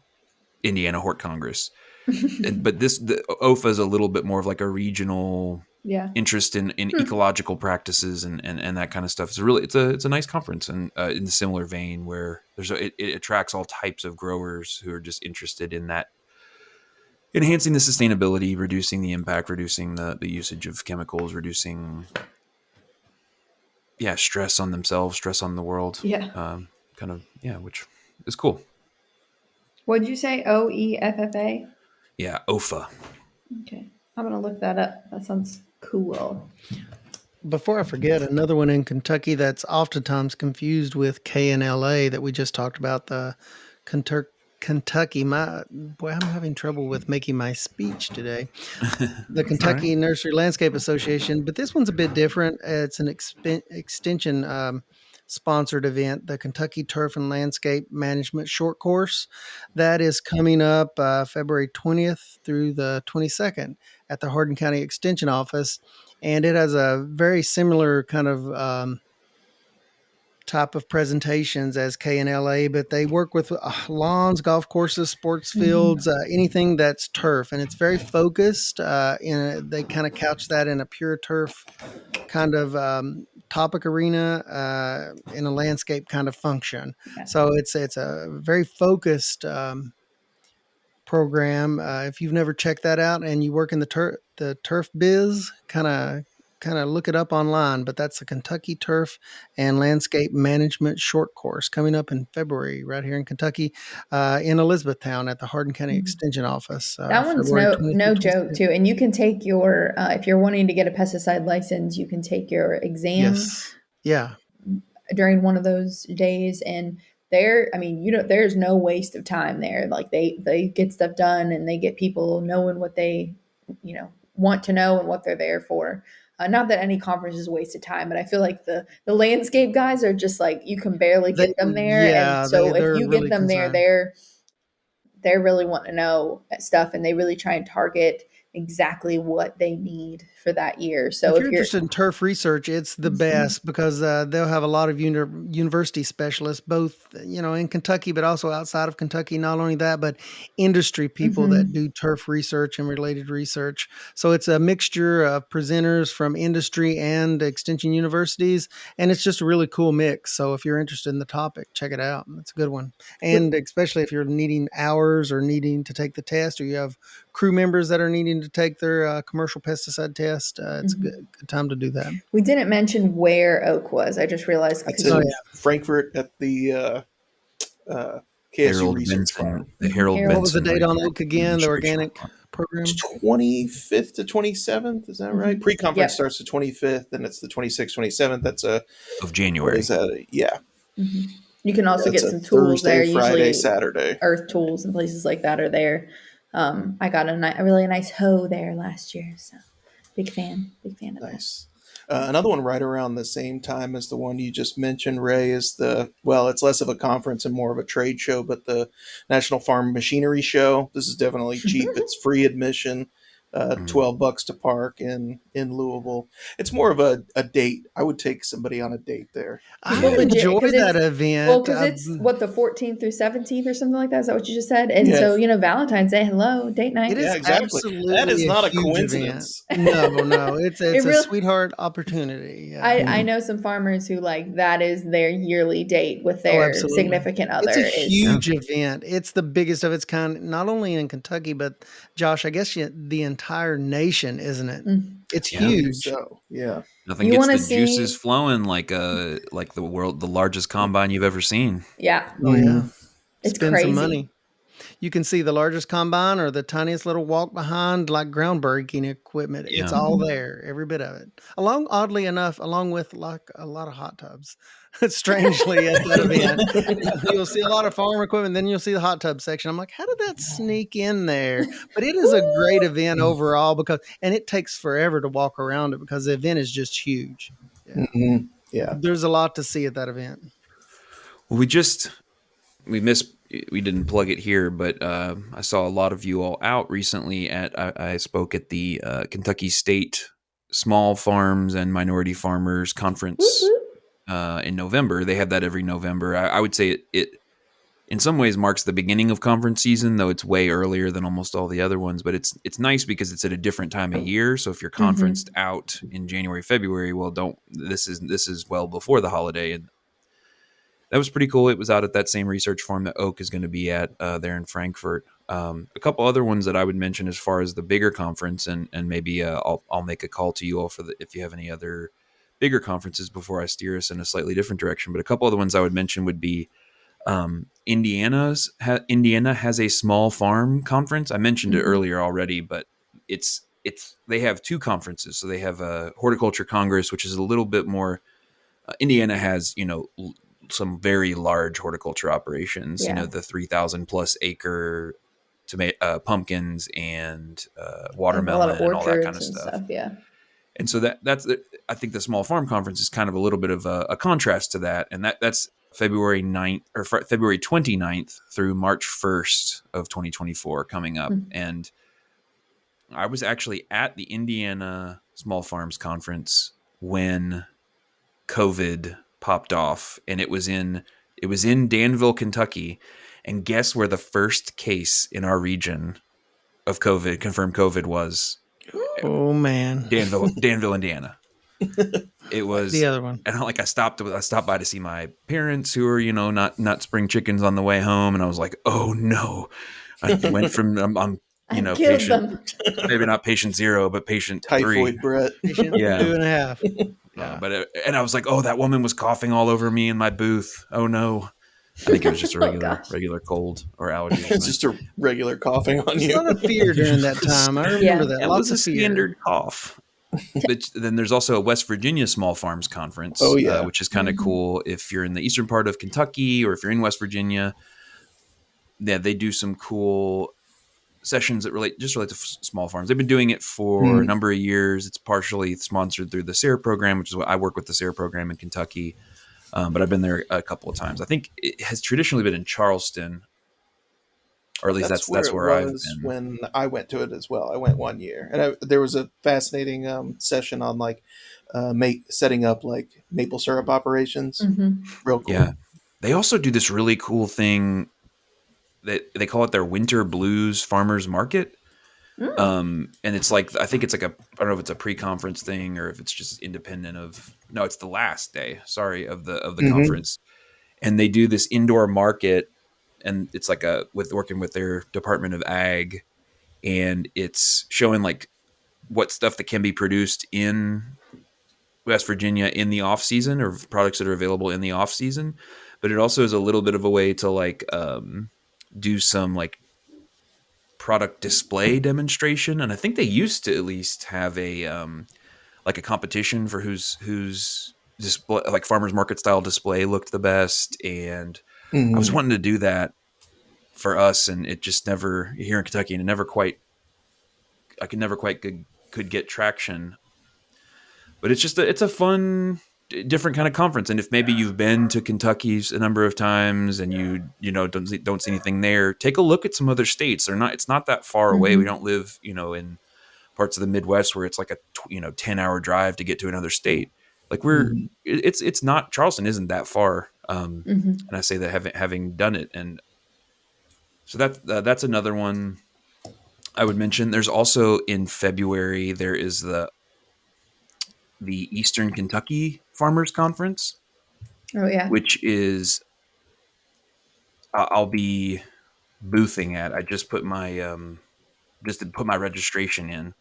Indiana Hort Congress. But the OFA is a little bit more of like a regional interest in ecological practices and that kind of stuff. It's a nice conference, and in a similar vein where it attracts all types of growers who are just interested in that, enhancing the sustainability, reducing the impact, reducing the usage of chemicals, reducing stress on themselves, stress on the world. Which is cool. What'd you say? OEFFA? Yeah, OFA. Okay. I'm going to look that up. That sounds cool. Before I forget, another one in Kentucky that's oftentimes confused with KNLA that we just talked about, the Kentucky, I'm having trouble with making my speech today. The Kentucky Nursery Landscape Association, but this one's a bit different. It's an extension sponsored event, the Kentucky Turf and Landscape Management Short Course. That is coming up February 20th through the 22nd at the Hardin County Extension Office. And it has a very similar kind of type of presentations as KNLA, but they work with lawns, golf courses, sports fields, anything that's turf. And it's very focused. They kind of couch that in a pure turf kind of topic arena in a landscape kind of function. Yeah. So it's a very focused program. If you've never checked that out and you work in the turf biz, kind of look it up online, but that's the Kentucky Turf and Landscape Management Short Course coming up in February right here in Kentucky in Elizabethtown at the Hardin County Extension Office. That one's no joke too. And you can take your, if you're wanting to get a pesticide license, you can take your exam during one of those days. And there's no waste of time there. Like they get stuff done and they get people knowing what they, want to know and what they're there for. Not that any conference is a waste of time, but I feel like the landscape guys are just like, you can barely get them there. And so if you get them there, they're really wanting to know stuff, and they really try and target exactly what they need for that year. So if you're interested in turf research, it's the best because they'll have a lot of university specialists, both in Kentucky, but also outside of Kentucky. Not only that, but industry people that do turf research and related research. So it's a mixture of presenters from industry and extension universities, and it's just a really cool mix. So if you're interested in the topic, check it out. It's a good one, and especially if you're needing hours or needing to take the test, or you have crew members that are needing to take their commercial pesticide test, it's a good time to do that. We didn't mention where Oak was. I just realized. That's in Frankfurt at the KSU Harold Research Benson, Farm. the Harold What Benson. was the date on Oak again? The organic program? 25th to 27th, is that right? Pre-conference starts the 25th, and it's the 26th, 27th. That's of January. Is that yeah. You can also get some tools Thursday, there. Friday, usually Saturday. Earth Tools and places like that are there. I got a really nice hoe there last year, so big fan of that. Another one right around the same time as the one you just mentioned, Ray, is it's less of a conference and more of a trade show, but the National Farm Machinery Show. This is definitely cheap. It's free admission, $12 to park in Louisville. It's more of a date. I would take somebody on a date there. I enjoy that event. Well, because it's the 14th through 17th or something like that. Is that what you just said? And so Valentine's Day, date night. It is absolutely that is not a huge coincidence. Event. No, it's a sweetheart opportunity. Yeah. I know some farmers who that is their yearly date with their significant other. It's a huge event. It's the biggest of its kind, not only in Kentucky, but Josh, I guess the entire nation, isn't it? It's huge. So yeah, nothing gets the juices flowing like the largest combine you've ever seen. Yeah. Oh yeah, it's spend crazy. Some money. You can see the largest combine or the tiniest little walk behind, like groundbreaking equipment. Yeah. It's all there, every bit of it. Oddly enough, along with like a lot of hot tubs. Strangely, at that event, you'll see a lot of farm equipment. Then you'll see the hot tub section. I'm like, how did that sneak in there? But it is a great event overall and it takes forever to walk around it because the event is just huge. Yeah, yeah. There's a lot to see at that event. Well, we didn't plug it here, but I saw a lot of you all out recently I spoke at the Kentucky State Small Farms and Minority Farmers Conference in November. They have that every November. I would say it in some ways marks the beginning of conference season, though it's way earlier than almost all the other ones, but it's nice because it's at a different time of year. So if you're conferenced out in January, February, this is well before the holiday. And that was pretty cool. It was out at that same research farm that Oak is going to be at there in Frankfurt. A couple other ones that I would mention as far as the bigger conference, and maybe I'll make a call to you all if you have any other bigger conferences before I steer us in a slightly different direction. But a couple other ones I would mention would be Indiana has a small farm conference. I mentioned it earlier already, but they have two conferences. So they have a horticulture congress, which is a little bit more. Indiana has some very large horticulture operations, the 3,000 plus acre pumpkins and watermelon and all that kind of stuff. Yeah. And so that's I think the small farm conference is kind of a little bit of a contrast to that. And that's February 9th or February 29th through March 1st of 2024 coming up. And I was actually at the Indiana Small Farms Conference when COVID popped off, and it was in Danville, Kentucky. And guess where the first case in our region of confirmed COVID was? Oh man, Danville, Indiana. It was the other one. And I stopped by to see my parents who are, not spring chickens on the way home. And I was like, oh no, I went from, I'm patient, maybe not patient 0, but patient typhoid 3. Brett. Patient 2.5. Yeah. And I was like, oh, that woman was coughing all over me in my booth. Oh no. I think it was just a regular cold or allergy. It's just a regular coughing on you. A lot of fear during that time. I remember that. It was a standard cough. But then there's also a West Virginia Small Farms Conference, which is kind of cool if you're in the eastern part of Kentucky or if you're in West Virginia. Yeah, they do some cool sessions that relate to small farms. They've been doing it for a number of years. It's partially sponsored through the SARE program, which is what I work with the SARE program in Kentucky. But I've been there a couple of times. I think it has traditionally been in Charleston. or at least That's where that's it where I've was been. when I went to it as well. I went 1 year, and there was a fascinating session on like setting up like maple syrup operations. Mm-hmm. Real cool. Yeah, they also do this really cool thing that they call it their Winter Blues Farmers Market. And it's like, I think it's like I don't know if it's a pre-conference thing or if it's just independent of. No, it's the last day. Sorry, of the conference, and they do this indoor market, and it's like working with their Department of Ag, and it's showing like what stuff that can be produced in West Virginia in the off season, or products that are available in the off season. But it also is a little bit of a way to like do some like product display demonstration. And I think they used to at least have a like a competition for whose display, like farmers market style display, looked the best. And I was wanting to do that for us, and it just never, here in Kentucky, and I could get traction. But it's a fun, different kind of conference. And if maybe you've been to Kentucky a number of times and you know don't see anything there, take a look at some other states. It's not that far away. We don't live in parts of the Midwest where it's like a 10-hour drive to get to another state. Like it's not, Charleston isn't that far. And I say that having done it. And so that's another one I would mention. There's also in February, there is the Eastern Kentucky Farmers Conference. Oh yeah. Which is I'll be boothing at. I just put my registration in.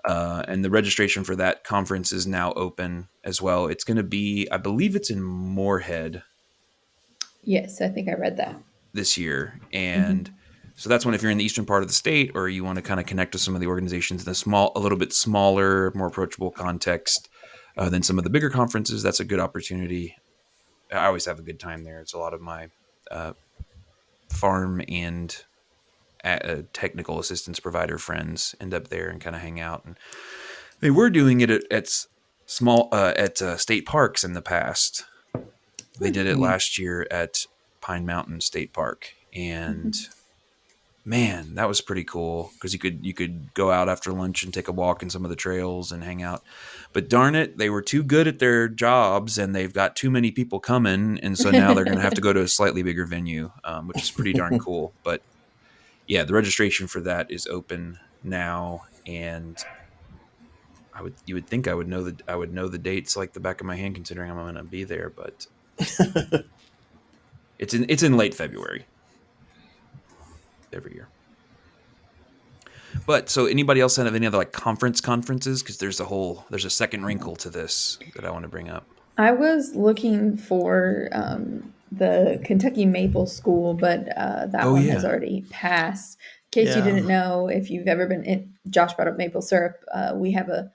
And the registration for that conference is now open as well. It's going to be, I believe it's in Moorhead. Yes, I think I read that this year. And so that's when, if you're in the eastern part of the state, or you want to kind of connect with some of the organizations in a little bit smaller, more approachable context than some of the bigger conferences, that's a good opportunity. I always have a good time there. It's a lot of my farm and technical assistance provider friends end up there and kind of hang out. And they were doing it at state parks in the past. They did it last year at Pine Mountain State Park, and man, that was pretty cool because you could go out after lunch and take a walk in some of the trails and hang out. But darn it, they were too good at their jobs, and they've got too many people coming, and so now they're going to have to go to a slightly bigger venue, which is pretty darn cool. But yeah, the registration for that is open now, and you would think I would know the dates like the back of my hand, considering I'm going to be there, but it's in late February every year. But so anybody else have any other like conferences? Because there's a second wrinkle to this that I want to bring up. I was looking for the Kentucky Maple School, but that one has already passed. In case you didn't know, if you've ever been Josh brought up maple syrup. We have a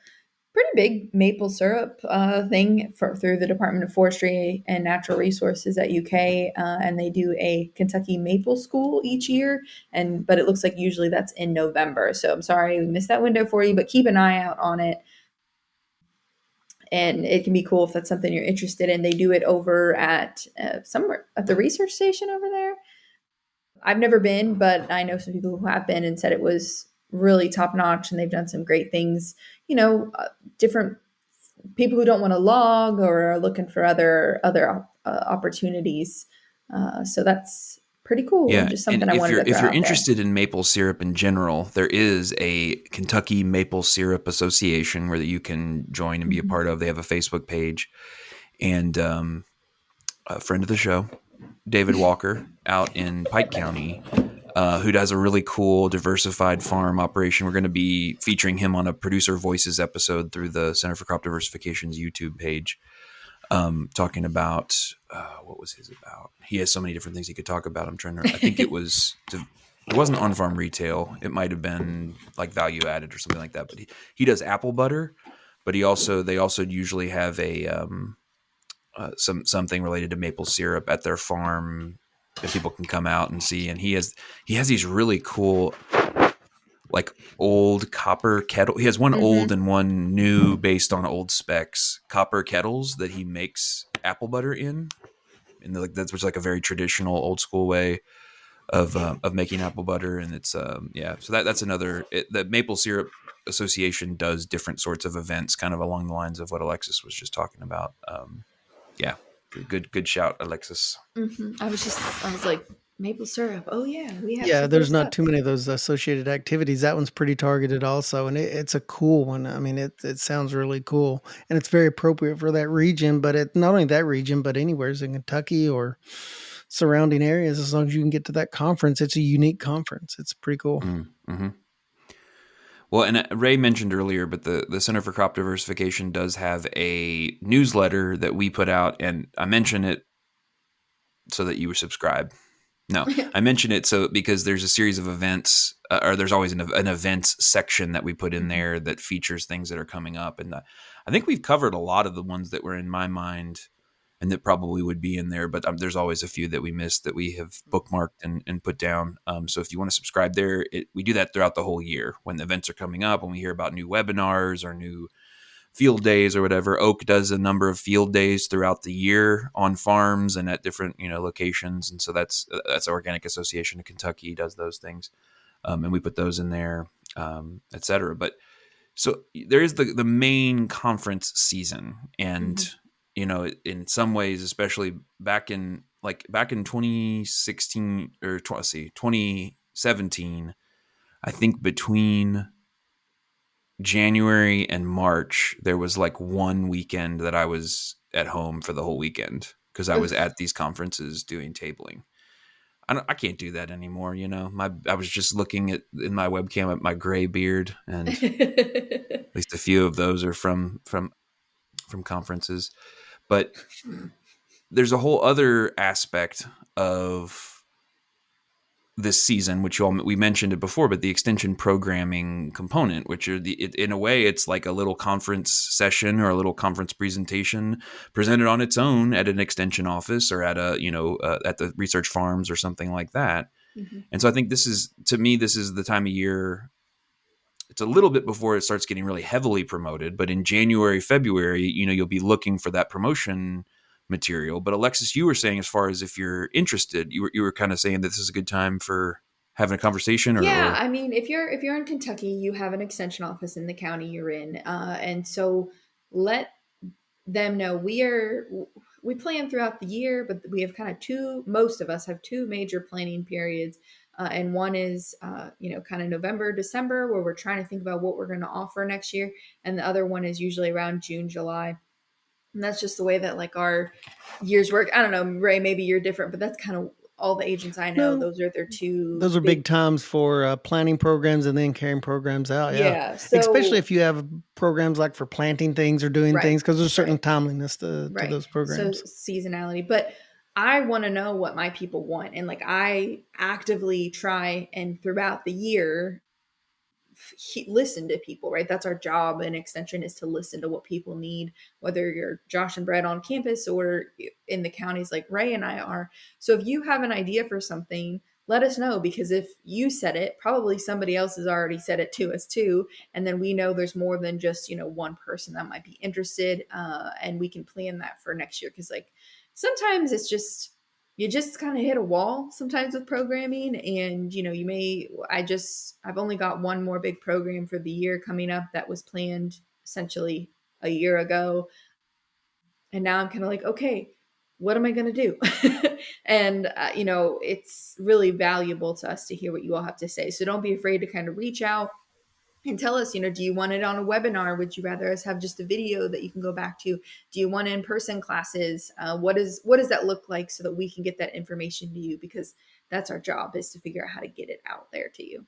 pretty big maple syrup thing through the Department of Forestry and Natural Resources at UK, and they do a Kentucky Maple School each year. But it looks like usually that's in November. So I'm sorry we missed that window for you, but keep an eye out on it. And it can be cool if that's something you're interested in. They do it over at somewhere at the research station over there. I've never been, but I know some people who have been and said it was really top notch, and they've done some great things. Different people who don't want to log or are looking for other opportunities. So that's pretty cool. Yeah, just something and I wanted to throw if you're out interested in maple syrup in general, there is a Kentucky Maple Syrup Association where you can join and be a part of. They have a Facebook page, and a friend of the show, David Walker, out in Pike County, who does a really cool diversified farm operation. We're going to be featuring him on a Producer Voices episode through the Center for Crop Diversification's YouTube page, talking about what was his about. He has so many different things he could talk about. I think it wasn't on-farm retail. It might have been like value added or something like that. But he does apple butter, but they also usually have a something related to maple syrup at their farm that people can come out and see. And he has these really cool, like, old copper kettle. He has one old and one new, based on old specs, copper kettles that he makes apple butter in. And like that's like a very traditional old school way. of making apple butter, and it's yeah. So that's another. The Maple Syrup Association does different sorts of events, kind of along the lines of what Alexis was just talking about. Yeah, good shout, Alexis. I was like, maple syrup. Oh yeah, we have Yeah, some cool there's not stuff. too many of those associated activities. That one's pretty targeted also, and it's a cool one. I mean, it sounds really cool, and it's very appropriate for that region. But not only that region, but anywhere's in Kentucky or surrounding areas. As long as you can get to that conference, it's a unique conference. It's pretty cool. Mm-hmm. Well, and Ray mentioned earlier, but the Center for Crop Diversification does have a newsletter that we put out, and I mention it so that you would subscribe. No, I mention it so because there's a series of events, or there's always an events section that we put in there that features things that are coming up, and I think we've covered a lot of the ones that were in my mind, and that probably would be in there. But there's always a few that we missed that we have bookmarked and put down. So if you want to subscribe there, we do that throughout the whole year when the events are coming up, when we hear about new webinars or new field days or whatever. Oak does a number of field days throughout the year on farms and at different locations, and so that's Organic Association of Kentucky does those things, and we put those in there, etc. But so there is the main conference season, and in some ways, especially back in 2016 or 2017, I think between January and March, there was like one weekend that I was at home for the whole weekend because I was at these conferences doing tabling. I can't do that anymore. I was just looking in my webcam at my gray beard, and at least a few of those are from conferences. But there's a whole other aspect of this season, which we mentioned it before, but the extension programming component, which are in a way, it's like a little conference session or a little conference presentation presented on its own at an extension office or at at the research farms or something like that. Mm-hmm. And so I think this is the time of year. It's a little bit before it starts getting really heavily promoted, but in January, February, you'll be looking for that promotion material. But Alexis, you were saying, as far as if you're interested, you were kind of saying that this is a good time for having a conversation. I mean, if you're in Kentucky, you have an extension office in the county you're in, and so let them know we plan throughout the year, but we have kind of most of us have two major planning periods. And one is, kind of November, December, where we're trying to think about what we're going to offer next year. And the other one is usually around June, July. And that's just the way that like our years work. I don't know, Ray, maybe you're different, but that's kind of all the agents I know. Those are their two. Those are big times for planning programs and then carrying programs out. Yeah. So, especially if you have programs like for planting things or doing things, because there's a certain timeliness to those programs. So seasonality. But I want to know what my people want. And like I actively try and throughout the year listen to people, right? That's our job. And extension is to listen to what people need, whether you're Josh and Brett on campus or in the counties like Ray and I are. So if you have an idea for something, let us know, because if you said it, probably somebody else has already said it to us too. And then we know there's more than just, one person that might be interested. And we can plan that for next year. Cause like sometimes it's just, you just kind of hit a wall sometimes with programming, and I've only got one more big program for the year coming up that was planned essentially a year ago. And now I'm kind of like, okay, what am I going to do? And, it's really valuable to us to hear what you all have to say. So don't be afraid to kind of reach out and tell us, do you want it on a webinar? Would you rather us have just a video that you can go back to? Do you want in-person classes? What does that look like, so that we can get that information to you? Because that's our job, is to figure out how to get it out there to you.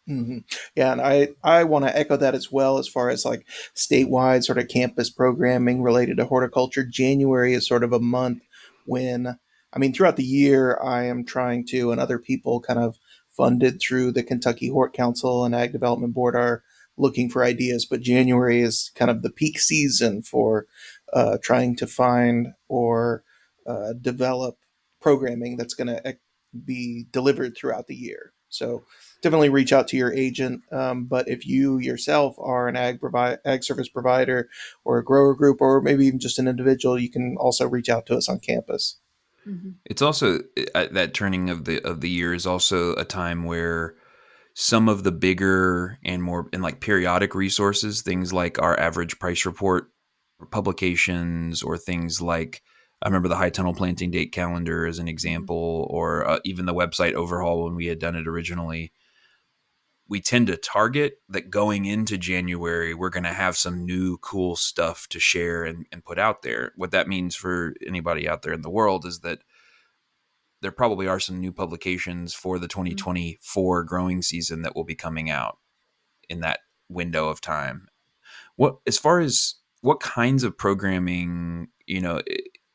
Mm-hmm. Yeah, and I want to echo that as well, as far as like statewide sort of campus programming related to horticulture. January is sort of a month when, throughout the year, I am trying to, and other people kind of funded through the Kentucky Hort Council and Ag Development Board are looking for ideas. But January is kind of the peak season for trying to find or develop programming that's going to be delivered throughout the year. So definitely reach out to your agent. But if you yourself are an ag service provider or a grower group, or maybe even just an individual, you can also reach out to us on campus. It's also that turning of the year is also a time where some of the bigger and more and like periodic resources, things like our average price report publications, or things like, I remember the high tunnel planting date calendar as an example, or even the website overhaul when we had done it originally. We tend to target that going into January, we're going to have some new cool stuff to share and put out there. What that means for anybody out there in the world is that there probably are some new publications for the 2024 growing season that will be coming out in that window of time. As far as what kinds of programming,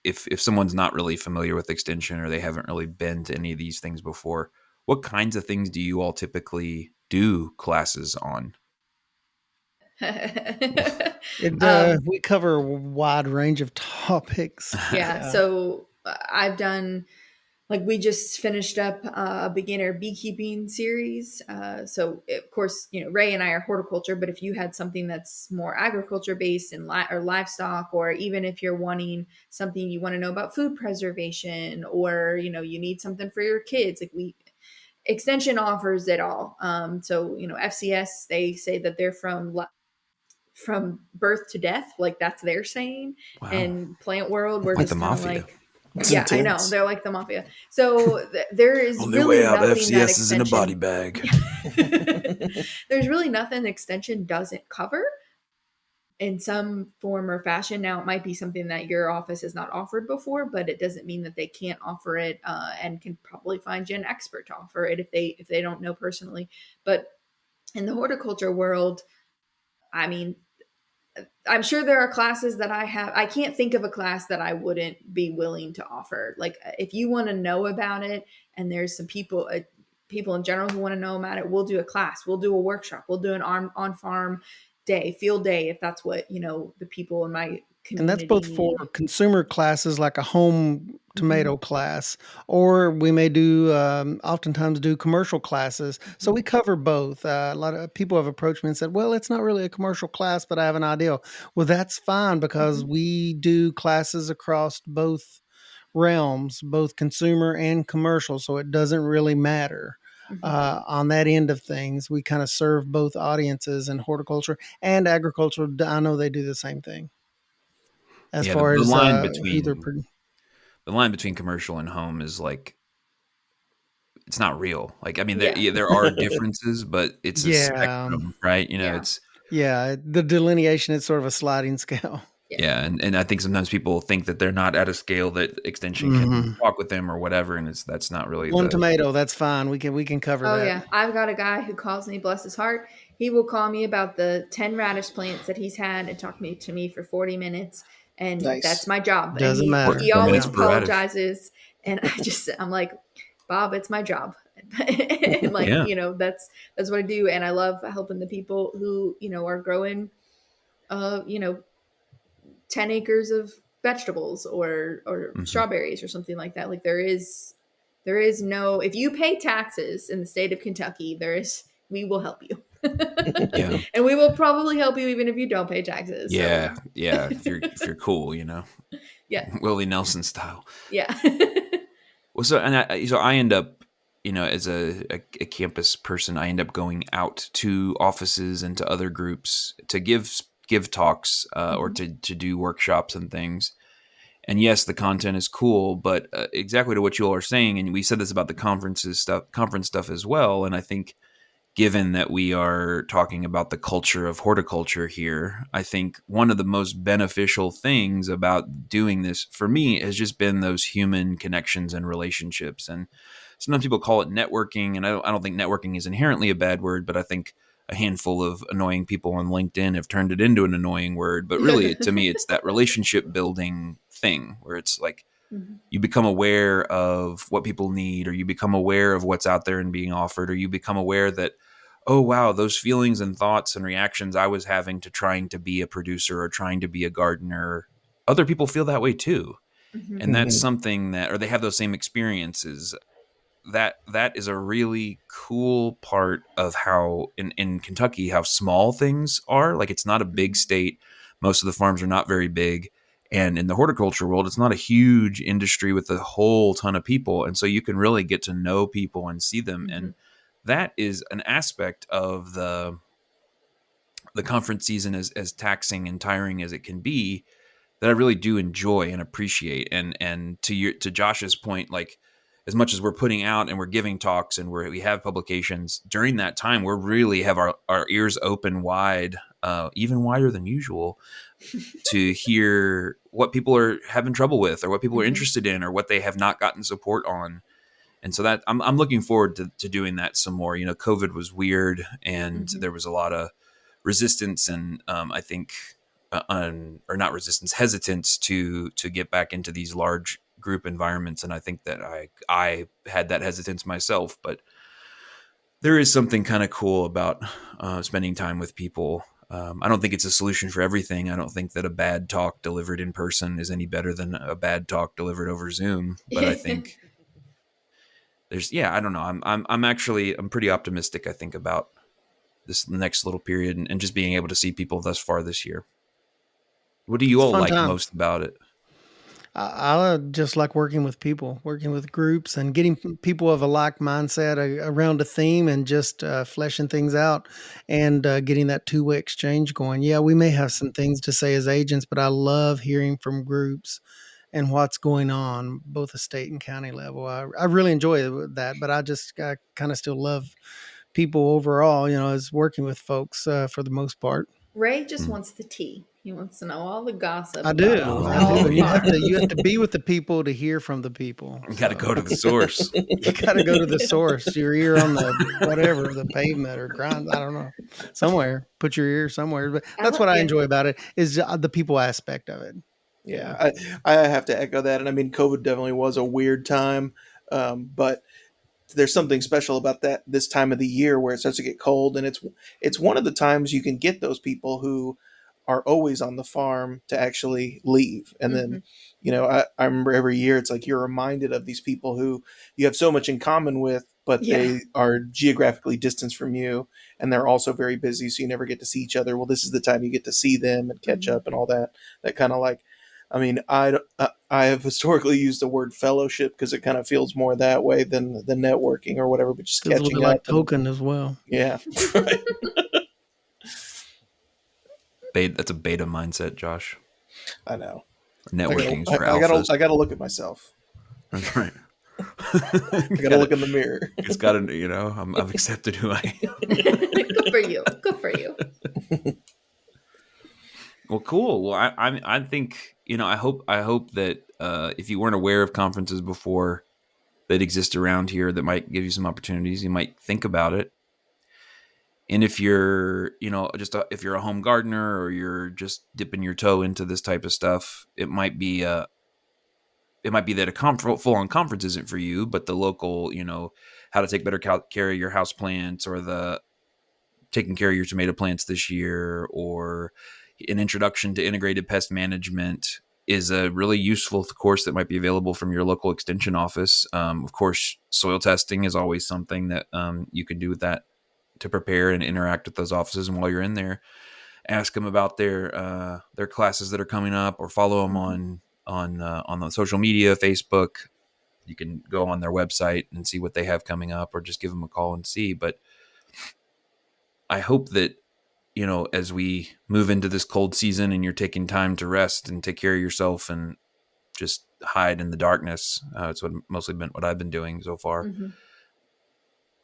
if someone's not really familiar with extension or they haven't really been to any of these things before, what kinds of things do you all typically do classes on? We cover a wide range of topics. Yeah. So I've done, like, we just finished up a beginner beekeeping series. So of course, Ray and I are horticulture, but if you had something that's more agriculture based and or livestock, or even if you're wanting something you want to know about food preservation, or, you need something for your kids, like Extension offers it all. So, FCS, they say that they're from birth to death, like that's their saying. Wow. And Plant World, we're like just kind of like, It's yeah, intense. I know, they're like the mafia. So there is on their really way out, nothing FCS that is in a body bag. There's really nothing Extension doesn't cover in some form or fashion. Now, it might be something that your office has not offered before, but it doesn't mean that they can't offer it, and can probably find you an expert to offer it if they don't know personally. But in the horticulture world, I mean, I'm sure there are classes that I can't think of a class that I wouldn't be willing to offer. Like, if you want to know about it, and there's some people in general who want to know about it, we'll do a class, we'll do a workshop, we'll do an on farm day, field day, if that's what, the people in my community And that's both for need. consumer classes, like a home tomato class, or we may do oftentimes do commercial classes. So we cover both. A lot of people have approached me and said, well, it's not really a commercial class, but I have an idea. Well, that's fine, because we do classes across both realms, both consumer and commercial. So it doesn't really matter. On that end of things, we kind of serve both audiences, in horticulture and agriculture. I know they do the same thing. As far the as line who they're the line between commercial and home is like, it's not real. Like, I mean, there are differences, but it's a spectrum, right? It's the delineation is sort of a sliding scale. Yeah, and I think sometimes people think that they're not at a scale that Extension can talk with them or whatever, and that's not really one tomato. That's fine. We can cover that. Oh yeah, I've got a guy who calls me, bless his heart. He will call me about the 10 radish plants that he's had and talk to me for 40 minutes, and that's my job. Doesn't matter. He always apologizes, and I'm like, Bob, it's my job. And like, that's what I do, and I love helping the people who are growing 10 acres of vegetables or strawberries or something like that. Like, there is no, if you pay taxes in the state of Kentucky, we will help you. And we will probably help you even if you don't pay taxes. Yeah. If you're cool, Yeah. Willie Nelson style. Yeah. Well, so I end up, as a campus person, I end up going out to offices and to other groups to give talks, or to do workshops and things. And yes, the content is cool, but exactly to what you all are saying, and we said this about the conference stuff as well. And I think, given that we are talking about the culture of horticulture here, I think one of the most beneficial things about doing this for me has just been those human connections and relationships. And sometimes people call it networking, and I don't think networking is inherently a bad word, but I think a handful of annoying people on LinkedIn have turned it into an annoying word. But really, to me, it's that relationship building thing where it's like, you become aware of what people need, or you become aware of what's out there and being offered, or you become aware that, oh, wow, those feelings and thoughts and reactions I was having to trying to be a producer or trying to be a gardener, other people feel that way too. And that's something that, or they have those same experiences. That is a really cool part of how in Kentucky, how small things are. Like, it's not a big state. Most of the farms are not very big. And in the horticulture world, it's not a huge industry with a whole ton of people. And so you can really get to know people and see them. Mm-hmm. And that is an aspect of the conference season, as taxing and tiring as it can be, that I really do enjoy and appreciate. And to Josh's point, like, as much as we're putting out and we're giving talks and we have publications during that time, we're really have our ears open wide, even wider than usual, to hear what people are having trouble with, or what people are interested in, or what they have not gotten support on. And so that I'm looking forward to doing that some more. You know, COVID was weird, and there was a lot of resistance, and I think or not resistance, hesitance to get back into these large group environments. And I think that I had that hesitance myself, but there is something kind of cool about spending time with people. I don't think it's a solution for everything. I don't think that a bad talk delivered in person is any better than a bad talk delivered over Zoom. But I think I don't know. I'm pretty optimistic, I think, about this next little period, and just being able to see people thus far this year. What do you all like most about it? I just like working with people, working with groups, and getting people of a like mindset around a theme, and just fleshing things out, and getting that two-way exchange going. Yeah, we may have some things to say as agents, but I love hearing from groups and what's going on, both the state and county level. I really enjoy that, but I kind of still love people overall, as working with folks for the most part. Ray just wants the tea. He wants to know all the gossip. I do. All the You have to be with the people to hear from the people. You got to go to the source. You got to go to the source. Your ear on the pavement or ground. I don't know, somewhere. Put your ear somewhere. But that's what I enjoy about it, is the people aspect of it. Yeah, I have to echo that. And I mean, COVID definitely was a weird time, but there's something special about this time of the year where it starts to get cold, and it's one of the times you can get those people who are always on the farm to actually leave. And then, I remember every year it's like you're reminded of these people who you have so much in common with, but they are geographically distanced from you, and they're also very busy, so you never get to see each other. Well, this is the time you get to see them and catch up and all that. That kind of like, I mean, I have historically used the word fellowship because it kind of feels more that way than the networking or whatever, but just catching up. Like token as well. Yeah. Right. That's a beta mindset, Josh. I know. Networking for alphas. I got to look at myself. That's right. I got to look in the mirror. It's got to, I've accepted who I am. Good for you. Good for you. Well, cool. Well, I think, I hope that if you weren't aware of conferences before that exist around here that might give you some opportunities, you might think about it. And if you're, if you're a home gardener, or you're just dipping your toe into this type of stuff, it might be that a full-on conference isn't for you, but the local, how to take better care of your house plants, or the taking care of your tomato plants this year, or an introduction to integrated pest management is a really useful course that might be available from your local extension office. Of course, soil testing is always something that you can do with that to prepare and interact with those offices. And while you're in there, ask them about their classes that are coming up, or follow them on the social media, Facebook. You can go on their website and see what they have coming up, or just give them a call and see. But I hope that, as we move into this cold season and you're taking time to rest and take care of yourself and just hide in the darkness, it's mostly been what I've been doing so far. Mm-hmm.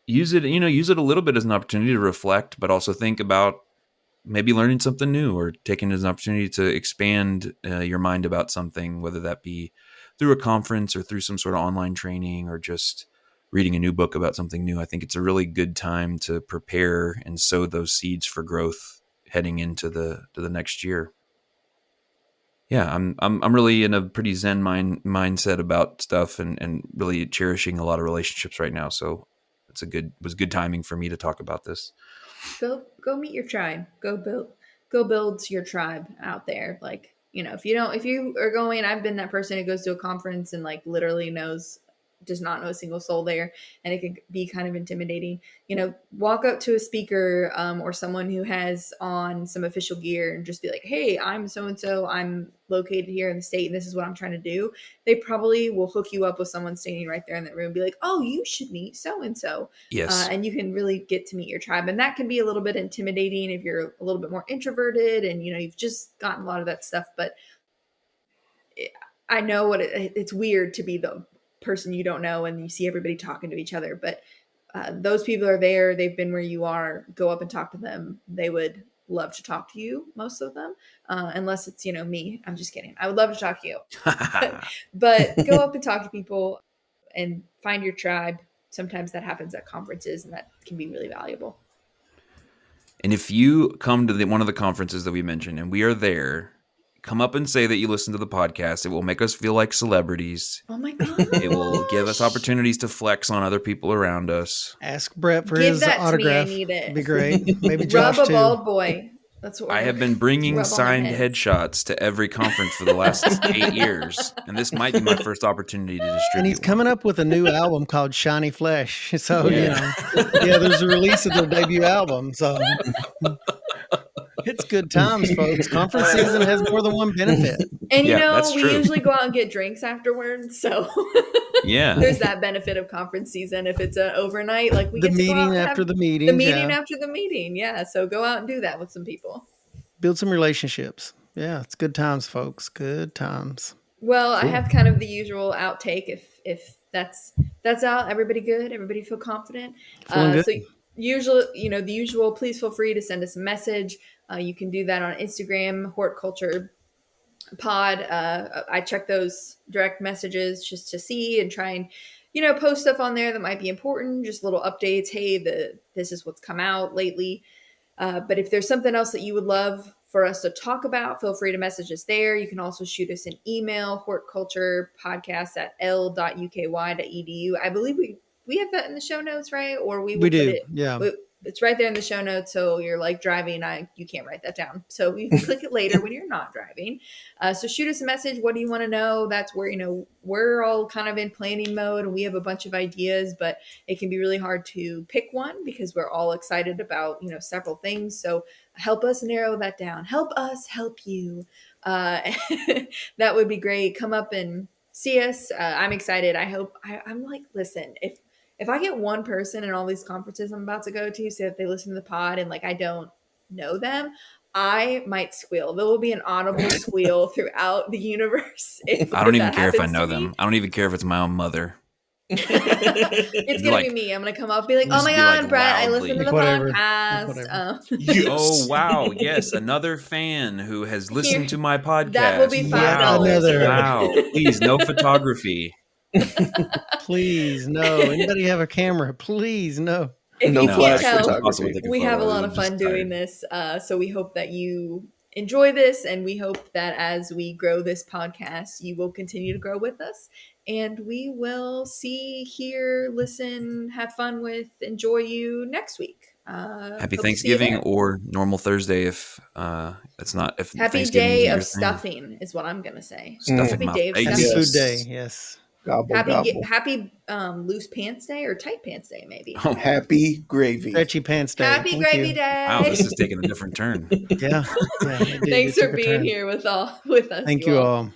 Use it a little bit as an opportunity to reflect, but also think about maybe learning something new, or taking it as an opportunity to expand your mind about something, whether that be through a conference or through some sort of online training, or just reading a new book about something new. I think it's a really good time to prepare and sow those seeds for growth heading into the next year. Yeah, I'm really in a pretty zen mindset about stuff, and really cherishing a lot of relationships right now. So it was good timing for me to talk about this. Go meet your tribe. Go build your tribe out there. Like, if you are going, I've been that person who goes to a conference and like literally knows does not know a single soul there, and it can be kind of intimidating. Walk up to a speaker or someone who has on some official gear and just be like, hey, I'm so-and-so, I'm located here in the state, and this is what I'm trying to do. They probably will hook you up with someone standing right there in that room and be like, oh, you should meet so-and-so. Yes. And you can really get to meet your tribe. And that can be a little bit intimidating if you're a little bit more introverted and, you've just gotten a lot of that stuff. But I know it's weird to be the person you don't know and you see everybody talking to each other, but those people are there. They've been where you are. Go up and talk to them. They would love to talk to you, most of them, unless it's, me. I'm just kidding. I would love to talk to you. but go up and talk to people and find your tribe. Sometimes that happens at conferences, and that can be really valuable. And if you come to one of the conferences that we mentioned and we are there, come up and say that you listen to the podcast. It will make us feel like celebrities. Oh my God. It will give us opportunities to flex on other people around us. Ask Brett for Give his that autograph. To me. I need it. It'd be great. Maybe Josh Rub a too. bald boy. That's what I have been bringing signed head. headshots to every conference for the last 8 years, and this might be my first opportunity to distribute. And he's coming up with a new album called Shiny Flesh. So, there's a release of their debut album. So it's good times, folks. Conference season has more than one benefit. And, that's we true. usually go out and get drinks afterwards. So there's that benefit of conference season. If it's an overnight, like we the get to meeting go out and after have the meeting. The meeting after the meeting. Yeah. So go out and do that with some people. Build some relationships. Yeah, it's good times, folks. Good times. Well, cool. I have kind of the usual outtake. If that's out, everybody good? Everybody feel confident? Good. So the usual, please feel free to send us a message. You can do that on Instagram, horticulture pod. I check those direct messages just to see and try and, post stuff on there that might be important, just little updates. Hey, this is what's come out lately. But if there's something else that you would love for us to talk about, feel free to message us there. You can also shoot us an email, horticulturepodcast@l.uky.edu. I believe we have that in the show notes, right? Or we do. It's right there in the show notes. So you're like driving, you can't write that down. So you can click it later when you're not driving. So shoot us a message. What do you want to know? That's where, we're all kind of in planning mode and we have a bunch of ideas, but it can be really hard to pick one because we're all excited about, several things. So help us narrow that down. Help us help you. That would be great. Come up and see us. I'm excited. I'm like, listen, if I get one person in all these conferences I'm about to go to, say that they listen to the pod and I don't know them, I might squeal. There will be an audible squeal throughout the universe. I don't even care if I know them. I don't even care if it's my own mother. It's going to be me. I'm going to come up and be like, oh my God, Brett, I listened to the podcast. Yes. Oh, wow. Yes. Another fan who has listened to my podcast. That will be $5. Wow. Please, no photography. Please, no. Anybody have a camera? Please, no. If you can't tell, we have a lot of fun doing this. So we hope that you enjoy this, and we hope that as we grow this podcast, you will continue to grow with us. And we will see, hear, listen, have fun with, enjoy you next week. Happy Thanksgiving or normal Thursday if it's not. If Happy Day of Stuffing is what I'm going to say. Happy Day of Stuffing. Stuffing. Food Day, yes. Gobble, happy loose pants day or tight pants day, maybe. Oh, happy gravy. Stretchy pants day. Happy gravy day. Wow, this is taking a different turn. Yeah. Thanks for being here with us. Thank you all.